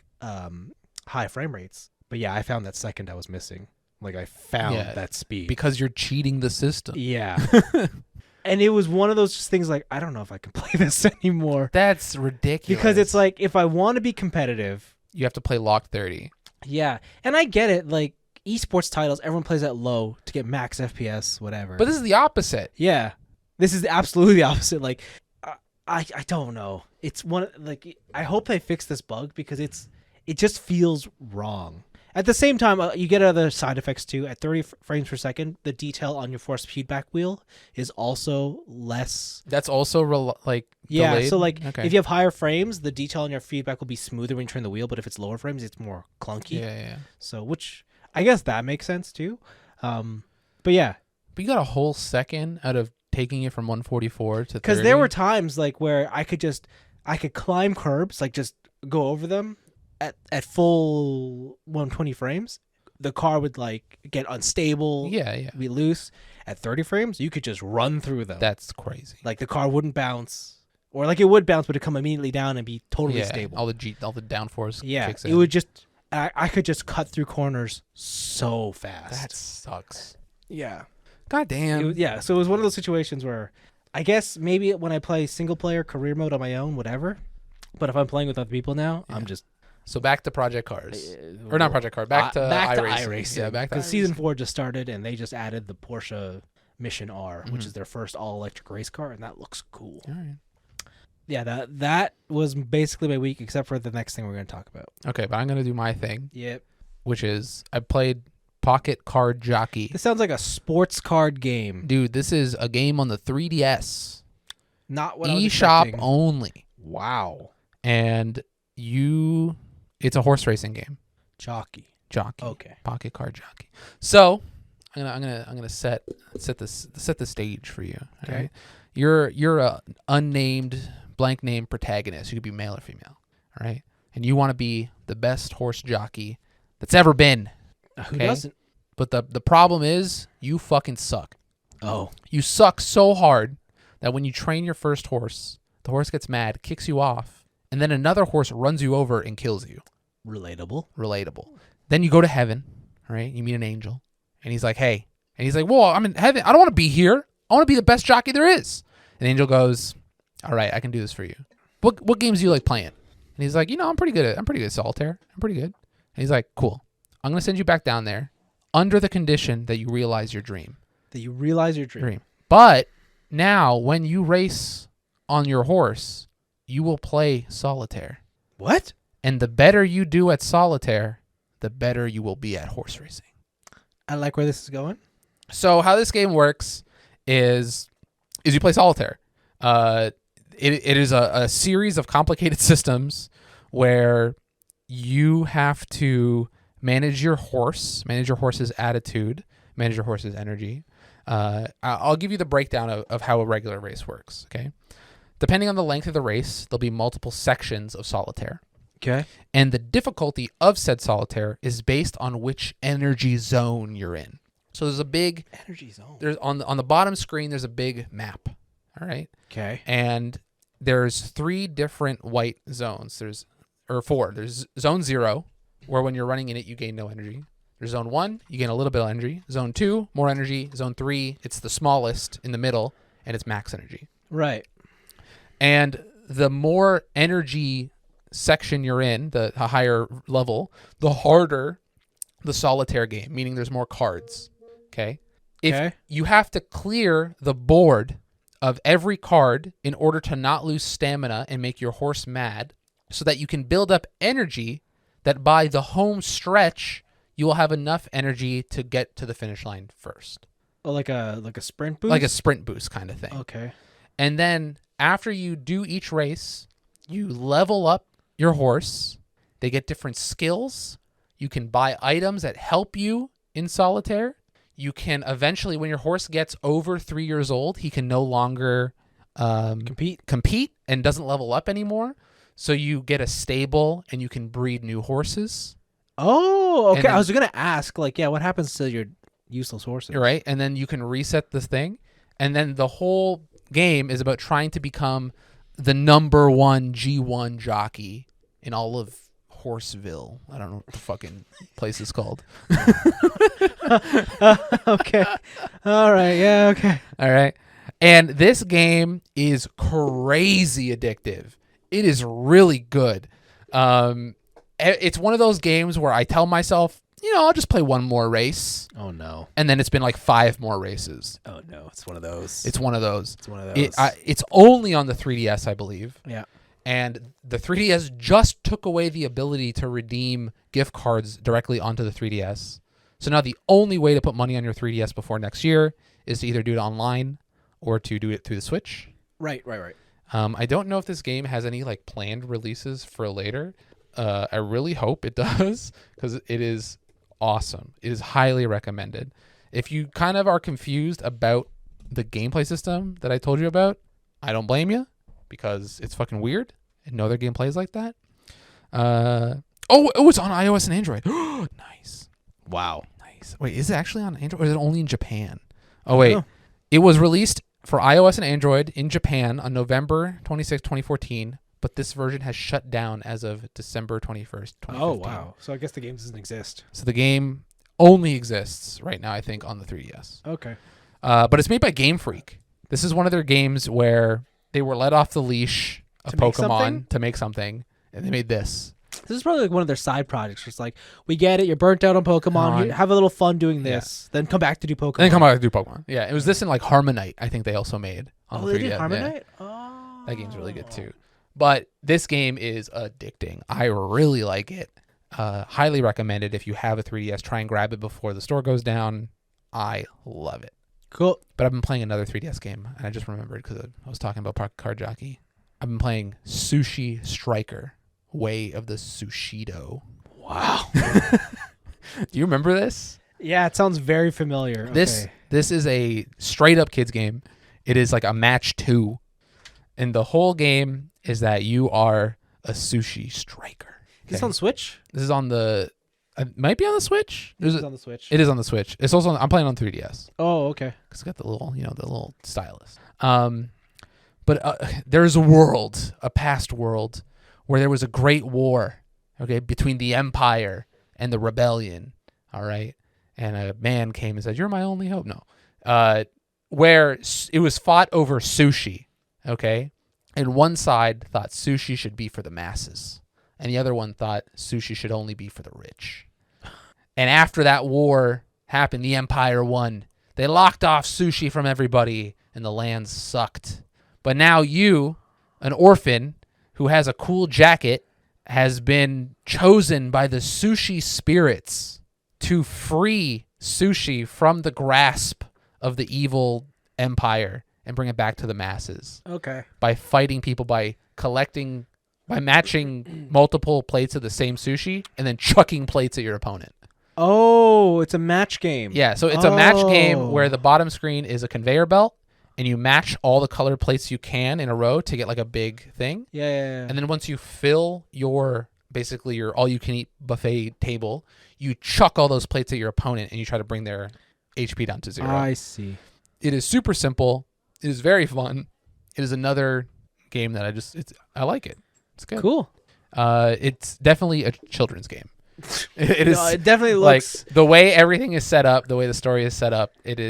high frame rates. But yeah, I found that second I was missing. Like I found Yeah, that speed. because you're cheating the system. Yeah. And it was one of those just things like, I don't know if I can play this anymore. That's ridiculous. Because it's like, if I want to be competitive, you have to play locked 30. yeah. And I get it. Like, esports titles, everyone plays at low to get max FPS, whatever. But this is the opposite. yeah. This is absolutely the opposite. Like, I don't know. It's one, like, I hope they fix this bug because it just feels wrong. At the same time, you get other side effects too. At 30 frames per second, the detail on your force feedback wheel is also less. That's also Yeah, delayed? so like Okay. if you have higher frames, the detail on your feedback will be smoother when you turn the wheel. But if it's lower frames, it's more clunky. Yeah. So, which I guess that makes sense too. But yeah, But you got a whole second out of taking it from 144 to 30. because there were times like where I could climb curbs, like just go over them at full 120 frames. The car would like get unstable, Yeah. be loose. At 30 frames, you could just run through them. That's crazy. Like the car wouldn't bounce, or like it would bounce, but it'd come immediately down and be totally Yeah. stable. All the downforce Yeah, kicks it in. would just. I could just cut through corners so fast. That sucks. yeah. God damn. Yeah, so it was one of those situations where I guess maybe when I play single player career mode on my own, whatever. But if I'm playing with other people now, I'm just So back to Project Cars. Or not Project Cars, back to iRacing. Yeah, back to because season iRacing. 4 just started and they just added the Porsche Mission R, which Mhm. is their first all electric race car, and that looks cool. All right. Yeah, that was basically my week, except for the next thing we're going to talk about. Okay, but I'm going to do my thing, Yep. which is I played Pocket Card Jockey. This sounds like a sports card game. Dude, this is a game on the 3DS. Not what I was eShop expecting. only. Wow. And it's a horse racing game. Jockey. Jockey. Okay. Pocket Card Jockey. So I'm gonna set the stage for you. Okay. All right? You're a unnamed blank name protagonist. You could be male or female. All right. And you want to be the best horse jockey that's ever been. Who Okay. doesn't? But the problem is you fucking suck. Oh. You suck so hard that when you train your first horse, the horse gets mad, kicks you off, and then another horse runs you over and kills you. Relatable. Relatable. Then you go to heaven, all right? You meet an angel, and he's like, hey. And he's like, well, I'm in heaven. I don't want to be here. I want to be the best jockey there is. And the angel goes, all right, I can do this for you. What games do you like playing? And he's like, I'm pretty good at solitaire. I'm pretty good. And he's like, cool. I'm going to send you back down there under the condition that you realize your dream. That you realize your dream. But now when you race on your horse, you will play solitaire. What? And the better you do at solitaire, the better you will be at horse racing. I like where this is going. So how this game works is you play solitaire. It is a series of complicated systems where you have to manage your horse's attitude, manage your horse's energy. I'll give you the breakdown of how a regular race works, okay? Depending on the length of the race, there'll be multiple sections of solitaire. Okay. And the difficulty of said solitaire is based on which energy zone you're in. So there's a big Energy zone. there's on the bottom screen there's a big map. All right. Okay. And there's 3 different white zones. There's 4. There's zone 0, where when you're running in it you gain no energy. There's zone 1, you gain a little bit of energy. Zone 2, more energy. Zone 3, it's the smallest in the middle and it's max energy. Right. And the more energy section you're in, the higher level, the harder the solitaire game, meaning there's more cards. Okay? If you have to clear the board of every card in order to not lose stamina and make your horse mad, so that you can build up energy that by the home stretch you will have enough energy to get to the finish line first. Oh, like a sprint boost? Like a sprint boost kind of thing. Okay. And then after you do each race, you level up your horse. They get different skills. You can buy items that help you in solitaire. You can eventually, when your horse gets over 3 years old, he can no longer compete and doesn't level up anymore. So you get a stable and you can breed new horses. Oh, okay. Then, I was going to ask, like, yeah, what happens to your useless horses? Right. And then you can reset this thing. And then the whole game is about trying to become the number 1 G1 jockey in all of Horseville. I don't know what the fucking place is called. Okay. All right. Yeah, okay. All right. And this game is crazy addictive. It is really good. It's one of those games where I tell myself, I'll just play one more race. Oh, no. And then it's been like 5 more races. Oh, no. It's one of those. It's one of those. It's one of those. It's only on the 3DS, I believe. Yeah. And the 3DS just took away the ability to redeem gift cards directly onto the 3DS. So now the only way to put money on your 3DS before next year is to either do it online or to do it through the Switch. Right. I don't know if this game has any like planned releases for later. I really hope it does, because it is awesome. It is highly recommended. If you kind of are confused about the gameplay system that I told you about, I don't blame you, because it's fucking weird and no other game plays like that. It's on iOS and Android. Nice. Wow. Nice. Wait, is it actually on Android or is it only in Japan? Oh, wait. It was released for iOS and Android in Japan on November 26, 2014, but this version has shut down as of December 21st, 2015. Oh, wow. So I guess the game doesn't exist. So the game only exists right now, I think, on the 3DS. Okay. But it's made by Game Freak. This is one of their games where they were let off the leash of Pokemon to make something, and they made this. This is probably like one of their side projects. Where it's like, we get it, you're burnt out on Pokemon, have a little fun doing this, then come back to do Pokemon. And then come back to do Pokemon. Yeah, it was this and like Harmonite, I think they also made on the 3DS. They did Harmonite? Yeah. Oh. That game's really good too. But this game is addicting. I really like it. Highly recommend it if you have a 3DS. Try and grab it before the store goes down. I love it. Cool. But I've been playing another 3DS game, and I just remembered because I was talking about Pocket Card Jockey. I've been playing Sushi Striker, Way of the Sushido. Wow. Do you remember this? Yeah, it sounds very familiar. This is a straight up kids game. It is like a match 2. And the whole game is that you are a sushi striker. Is this on Switch? This is on the... It might be on the Switch. It is on the Switch. It is on the Switch. It's also I'm playing on 3DS. Oh, okay. Because it's got the little stylus. But there's a past world, where there was a great war, okay, between the Empire and the Rebellion, all right? And a man came and said, "You're my only hope." No. Where it was fought over sushi, okay? And one side thought sushi should be for the masses, and the other one thought sushi should only be for the rich. And after that war happened, the Empire won. They locked off sushi from everybody, and the land sucked. But now you, an orphan who has a cool jacket, has been chosen by the sushi spirits to free sushi from the grasp of the evil empire and bring it back to the masses. Okay. By fighting people, by matching multiple plates of the same sushi and then chucking plates at your opponent. Oh, it's a match game. Yeah, so it's a match game where the bottom screen is a conveyor belt, and you match all the colored plates you can in a row to get like a big thing. Yeah. And then once you fill your basically your all-you-can-eat buffet table. You chuck all those plates at your opponent, and you try to bring their HP down to 0. I see. It is super simple. It is very fun. It is another game that I like it. It's good. Cool. It's definitely a children's game. It is. No, it definitely Like looks. the way everything is set up, the way the story is set up. It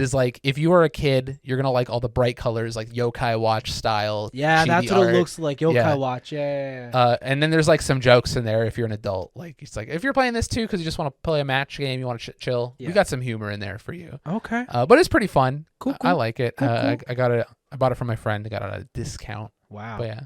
is like if you are a kid, you're gonna like all the bright colors, like Yokai Watch style. Yeah, that's chibi what art. it looks like. Yokai Yeah. Watch. Yeah. And then there's like some jokes in there if you're an adult. Like it's like if you're playing this too because you just want to play a match game, you want to chill. Yeah. We got some humor in there for you. Okay. But it's pretty fun. Cool, I like it. Cool, cool. I bought it from my friend. I got it at a discount. Wow. But yeah,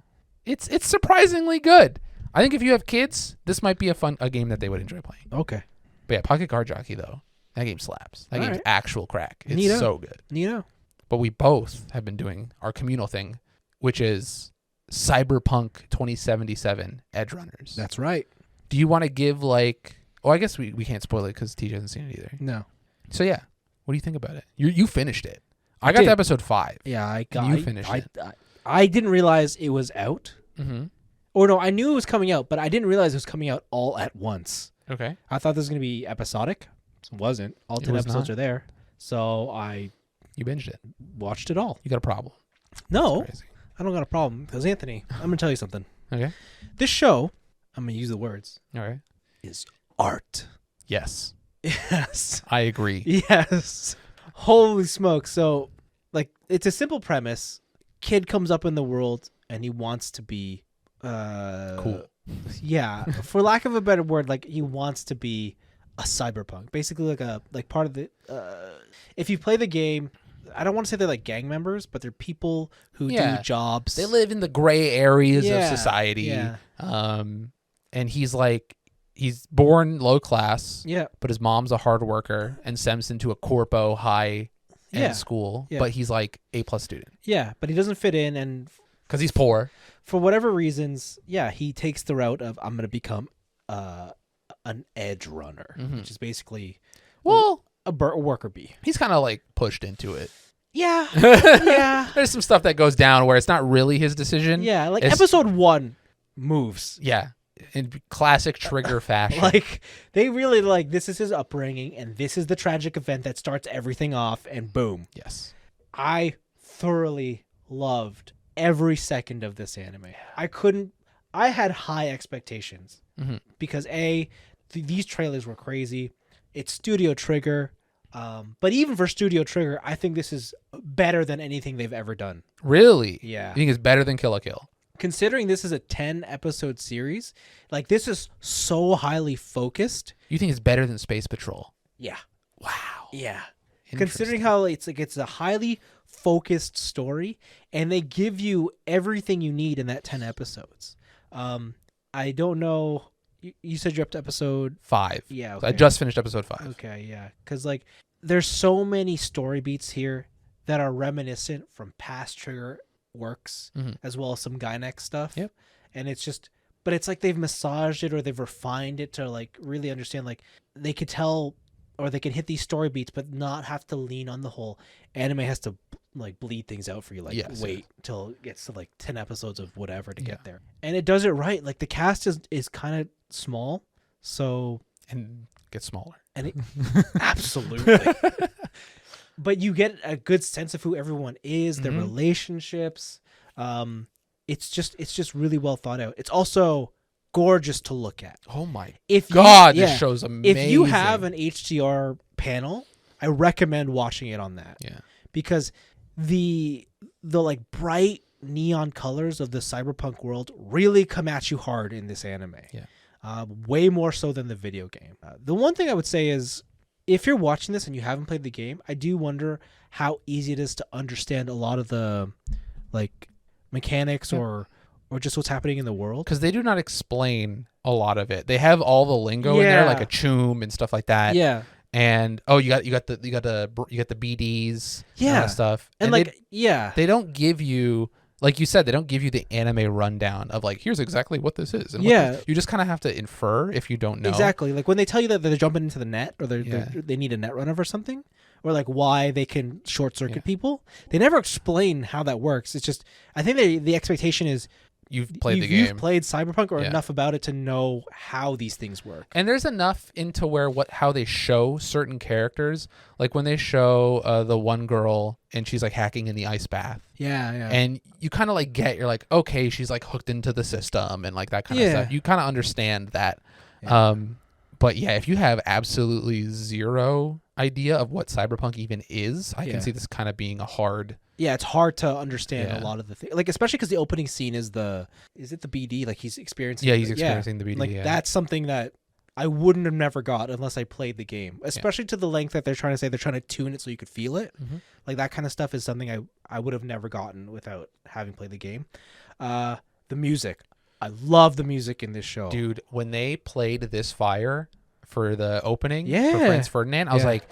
it's surprisingly good. I think if you have kids, this might be a game that they would enjoy playing. Okay. But yeah, Pocket Card Jockey though, that game slaps. That All game's right. actual crack. It's Neato. so good. But we both have been doing our communal thing, which is Cyberpunk 2077 Edgerunners. That's right. Do you want to give like? Oh, I guess we can't spoil it because TJ hasn't seen it either. No. So yeah, what do you think about it? You finished it. I I got did. to episode 5. Yeah, I And got. you finished it. I didn't realize it was out. Mm-hmm. Or no, I knew it was coming out, but I didn't realize it was coming out all at once. Okay. I thought this was gonna be episodic. It wasn't. All It 10 was episodes not. are there, so I You binged it. watched it all. You got a problem. No, That's crazy. I don't got a problem because Anthony, I'm gonna tell you something. Okay. This show, I'm gonna use the words, All right. is art. Yes, Yes. I agree. Yes. Holy smoke. So, like, it's a simple premise. Kid comes up in the world and he wants to be Cool. Yeah. For lack of a better word, like he wants to be a cyberpunk. Basically like part of the if you play the game, I don't want to say they're like gang members, but they're people who Yeah. do jobs. They live in the gray areas Yeah, of society. yeah. And he's born low class, Yeah. but his mom's a hard worker and sends him to a corpo high end Yeah. school. Yeah. But he's like A+ student Yeah, but he doesn't fit in, and because he's poor. for whatever reasons, yeah, he takes the route of I'm going to become an edge runner, Mhm. which is basically Well, a worker bee. he's kind of like pushed into it. Yeah. Yeah. There's some stuff that goes down where it's not really his decision. Yeah, like It's- episode 1 moves. Yeah. In classic Trigger fashion. Like they really like this is his upbringing and this is the tragic event that starts everything off and boom. Yes. I thoroughly loved every second of this anime. I had high expectations Mhm. because these trailers were crazy. It's Studio Trigger. But even for Studio Trigger, I think this is better than anything they've ever done. Really? Yeah. You think it's better than Kill la Kill? Considering this is a 10 episode series, like this is so highly focused. You think it's better than Space Patrol? Yeah. Wow. Yeah. Interesting. Considering how it's a highly focused story and they give you everything you need in that 10 episodes. I don't know. You said you're up to episode 5. Yeah. So I Okay. just finished episode 5. Okay, yeah. Because, like, there's so many story beats here that are reminiscent from past Trigger works, Mhm. as well as some Gynex stuff. Yep. And it's just, but it's like they've massaged it or they've refined it to, like, really understand, like, they could tell or they could hit these story beats, but not have to lean on the whole anime has to, like, bleed things out for you. Like, Yes, wait till it gets to, like, 10 episodes of whatever to Yeah. get there. And it does it right. Like, the cast is kind of small, so. And get smaller. And it, absolutely. But you get a good sense of who everyone is, their Mhm. relationships. It's just really well thought out. It's also gorgeous to look at. Oh my If you, God, yeah, this show's amazing. if you have an HDR panel, I recommend watching it on that. Yeah. Because the like bright neon colors of the cyberpunk world really come at you hard in this anime. Yeah. Way more so than the video game. The one thing I would say is, if you're watching this and you haven't played the game, I do wonder how easy it is to understand a lot of the like mechanics Yep. or just what's happening in the world. Because they do not explain a lot of it. They have all the lingo in there, like Yeah. a choom and stuff like that. Yeah. And you got the BDs, and all Yeah. that stuff. And like they don't give you, like you said, they don't give you the anime rundown of like, here's exactly what this is. And Yeah. you just kind of have to infer if you don't know. Exactly. Like when they tell you that they're jumping into the net or Yeah. they need a net runner or something, or like why they can short circuit Yeah. people, they never explain how that works. It's just, I think the expectation is you've played the game. You've played Cyberpunk or Yeah. enough about it to know how these things work. And there's enough into where how they show certain characters, like when they show the one girl and she's like hacking in the ice bath. Yeah, yeah. And you kind of like you're like, okay, she's like hooked into the system and like that kind of Yeah. stuff. You kind of understand that. Yeah. But yeah, if you have absolutely zero idea of what Cyberpunk even is, I Yeah. can see this kind of being a hard. Yeah, it's hard to understand Yeah. a lot of the things. Like, especially because the opening scene is is it the BD? Like, he's experiencing. Yeah, he's experiencing the BD. Like, yeah. that's something that I wouldn't have never got unless I played the game. Especially to the length that they're trying to say they're trying to tune it so you could feel it. Mhm. Like, that kind of stuff is something I would have never gotten without having played the game. The music. I love the music in this show. Dude, when they played This Fire for the opening for Yeah. Franz Ferdinand, I was Yeah. like,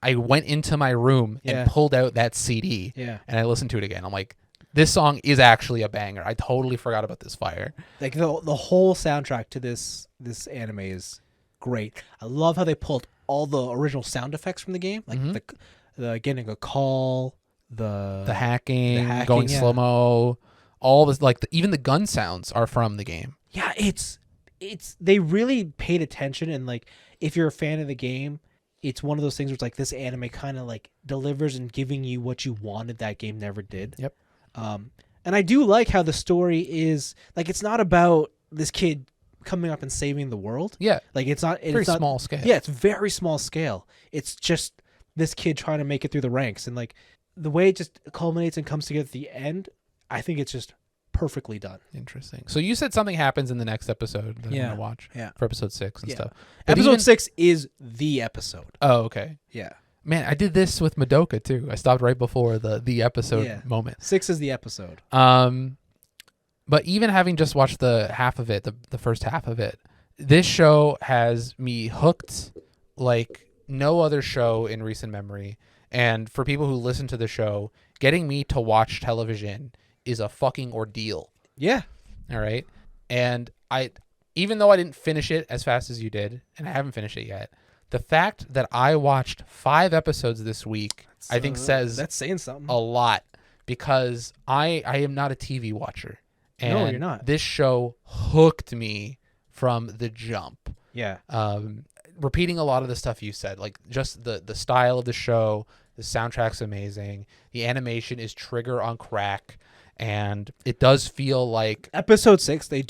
I went into my room Yeah. and pulled out that CD Yeah. and I listened to it again. I'm like, this song is actually a banger. I totally forgot about This Fire. Like, the whole soundtrack to this anime is great. I love how they pulled all the original sound effects from the game. Like, Mhm. the getting a call, the Hacking, hacking, going yeah. slow-mo, all this, like even the gun sounds are from the game. Yeah, it's they really paid attention, and like if you're a fan of the game, it's one of those things where it's like this anime kind of like delivers and giving you what you wanted that game never did. Yep. And I do like how the story is like it's not about this kid coming up and saving the world. Yeah, Like it's not very it's not, small scale. Yeah, it's very small scale. It's just this kid trying to make it through the ranks, and like the way it just culminates and comes together at the end, I think it's just perfectly done. Interesting. So you said something happens in the next episode that I'm Yeah. gonna watch Yeah. for episode 6 and Yeah. stuff. But Episode even- 6 is the episode. Oh, okay. Yeah. Man, I did this with Madoka too. I stopped right before the episode Yeah. moment. 6 is the episode. But even having just watched the half of it, the first half of it, this show has me hooked like no other show in recent memory. And for people who listen to the show, getting me to watch television is a fucking ordeal. Yeah. All right. And even though I didn't finish it as fast as you did, and I haven't finished it yet, the fact that I watched 5 episodes this week, I think says that's saying something. a lot, because I am not a TV watcher. And No, you're not. This show hooked me from the jump. Yeah. Repeating a lot of the stuff you said, like just the style of the show, the soundtrack's amazing, the animation is trigger on crack, and it does feel like Episode 6, they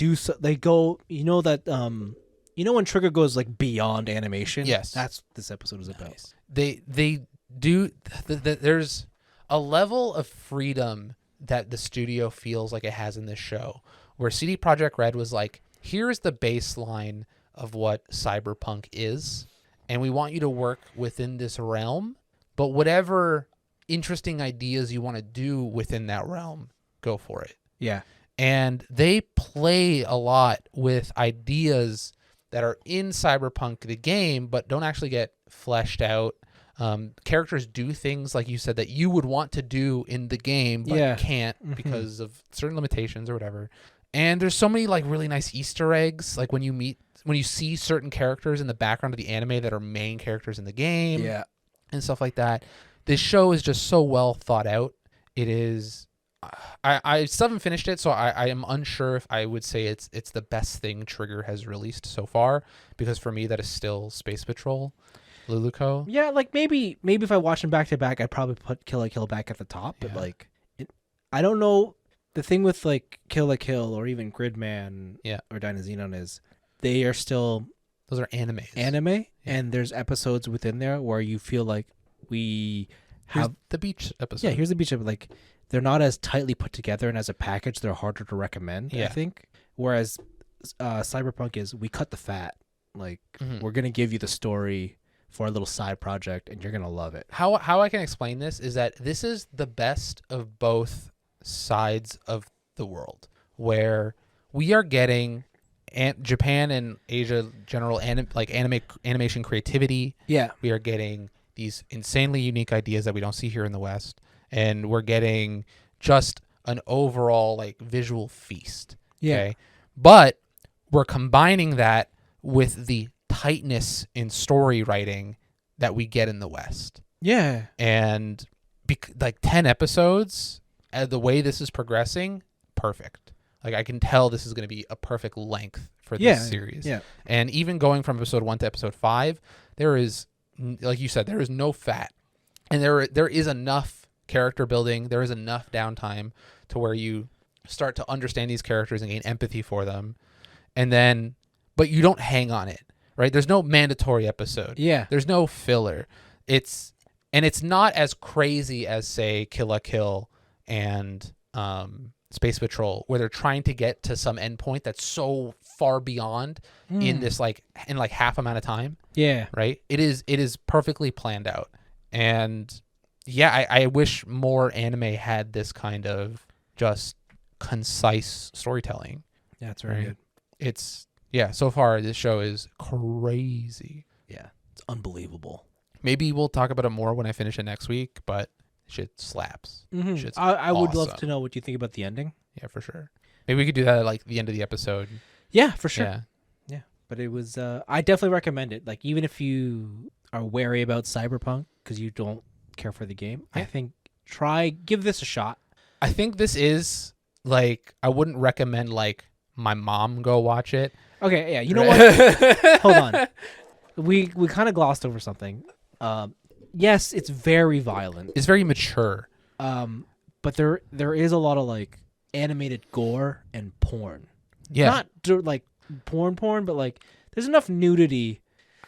go, you know that when Trigger goes like beyond animation? Yes. That's what this episode is about. they do there's a level of freedom that the studio feels like it has in this show, where CD Projekt Red was like, here's the baseline of what Cyberpunk is, and we want you to work within this realm, but whatever interesting ideas you want to do within that realm, go for it. Yeah. And they play a lot with ideas that are in Cyberpunk the game, but don't actually get fleshed out. Characters do things, like you said, that you would want to do in the game, but Yeah. can't Mhm. because of certain limitations or whatever. And there's so many like really nice Easter eggs, like when you see certain characters in the background of the anime that are main characters in the game, Yeah. and stuff like that. This show is just so well thought out. It is. I still haven't finished it, so I am unsure if I would say it's the best thing Trigger has released so far, because for me that is still Space Patrol, Luluco. Yeah, like maybe if I watch them back to back, I'd probably put Kill la Kill back at the top. But Yeah. like, I don't know. The thing with like Kill la Kill or even Gridman, Yeah. or Dynazenon is they are still Those are animes. anime, and there's episodes within there where you feel like we Here's have. the beach episode. Yeah, here's the beach episode. Like they're not as tightly put together, and as a package, they're harder to recommend. I Yeah. think. Whereas Cyberpunk is we cut the fat. Like Mhm. we're gonna give you the story for a little side project, and you're gonna love it. How I can explain this is that this is the best of both sides of the world, where we are getting Japan and Asia general animation creativity. Yeah. We are getting these insanely unique ideas that we don't see here in the West, and we're getting just an overall like visual feast. Yeah. Okay? But we're combining that with the tightness in story writing that we get in the West. Yeah. And like 10 episodes, the way this is progressing, perfect. Like I can tell this is going to be a perfect length for this Yeah, series. yeah. And even going from episode 1 to episode 5, there is, like you said, there is no fat, and there is enough character building. There is enough downtime to where you start to understand these characters and gain empathy for them, and then, but you don't hang on it, right? There's no mandatory episode. Yeah. There's no filler. It's not as crazy as, say, Kill la Kill and Space Patrol, where they're trying to get to some endpoint that's so far beyond in this in half amount of time. Yeah. Right. It is perfectly planned out. And yeah, I wish more anime had this kind of just concise storytelling. Yeah, it's very good. It's, yeah, so far this show is crazy. Yeah, it's unbelievable. Maybe we'll talk about it more when I finish it next week, but shit slaps. Mm-hmm. Shit's I would love awesome. to know what you think about the ending. Yeah, for sure. Maybe we could do that at like the end of the episode. Yeah, for sure. Yeah. Yeah, but it was. I definitely recommend it. Like, even if you are wary about Cyberpunk because you don't care for the game, I think give this a shot. I think this is like, I wouldn't recommend like my mom go watch it. Okay, yeah. You know what? Hold on. We kind of glossed over something. Yes, it's very violent. It's very mature. But there is a lot of like animated gore and porn. Yeah. Not like porn, but like there's enough nudity.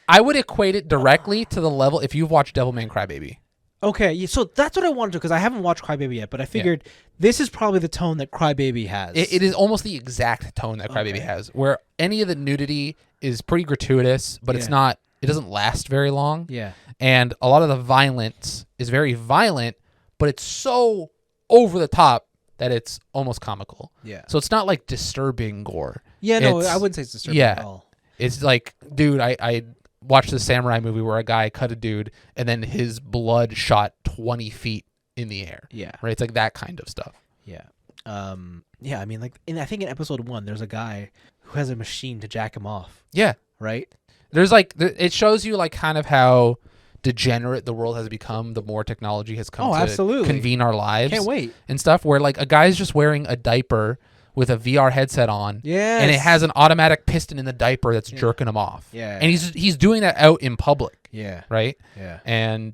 I would equate it directly to the level if you've watched Devilman Crybaby. Okay, so that's what I wanted to, because I haven't watched Crybaby yet, but I figured this is probably the tone that Crybaby has. It is almost the exact tone that Crybaby has, where any of the nudity is pretty gratuitous, but it's not. It doesn't last very long. Yeah. And a lot of the violence is very violent, but it's so over the top that it's almost comical. Yeah. So it's not like disturbing gore. Yeah, no, I wouldn't say it's disturbing at all. It's like, dude, I watched the samurai movie where a guy cut a dude and then his blood shot 20 feet in the air. Yeah. Right? It's like that kind of stuff. Yeah. Yeah, I mean, like, I think in episode 1, there's a guy who has a machine to jack him off. Yeah. Right? There's like, it shows you like kind of how degenerate the world has become the more technology has come to absolutely. Convene our lives. Can't wait. And stuff, where like a guy's just wearing a diaper with a VR headset on. Yes. And it has an automatic piston in the diaper that's jerking him off. Yeah. And he's doing that out in public. Yeah. Right? Yeah. And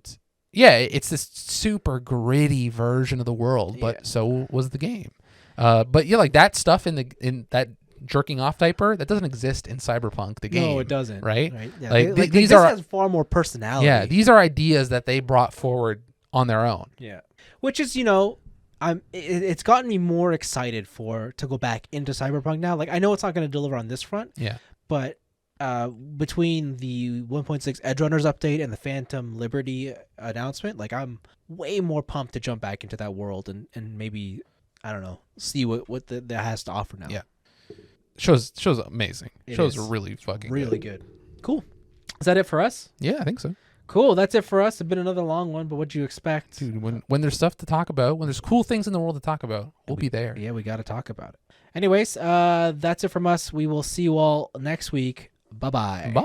yeah, it's this super gritty version of the world, but so was the game. But yeah, like that stuff in that jerking off diaper, that doesn't exist in Cyberpunk, the game. No, it doesn't. Right? Yeah. Like, these this has far more personality. Yeah, these are ideas that they brought forward on their own. Yeah. Which is, it's gotten me more excited to go back into Cyberpunk now. Like, I know it's not going to deliver on this front. Yeah. But between the 1.6 Edgerunners update and the Phantom Liberty announcement, like, I'm way more pumped to jump back into that world and maybe, I don't know, see what that has to offer now. Yeah. Show's amazing. Show's is. really fucking really good. Cool. Is that it for us? Yeah, I think so. Cool. That's it for us. It's been another long one, but what'd you expect? Dude, when there's stuff to talk about, when there's cool things in the world to talk about, we'll be there. Yeah, we got to talk about it. Anyways, that's it from us. We will see you all next week. Bye-bye. Bye.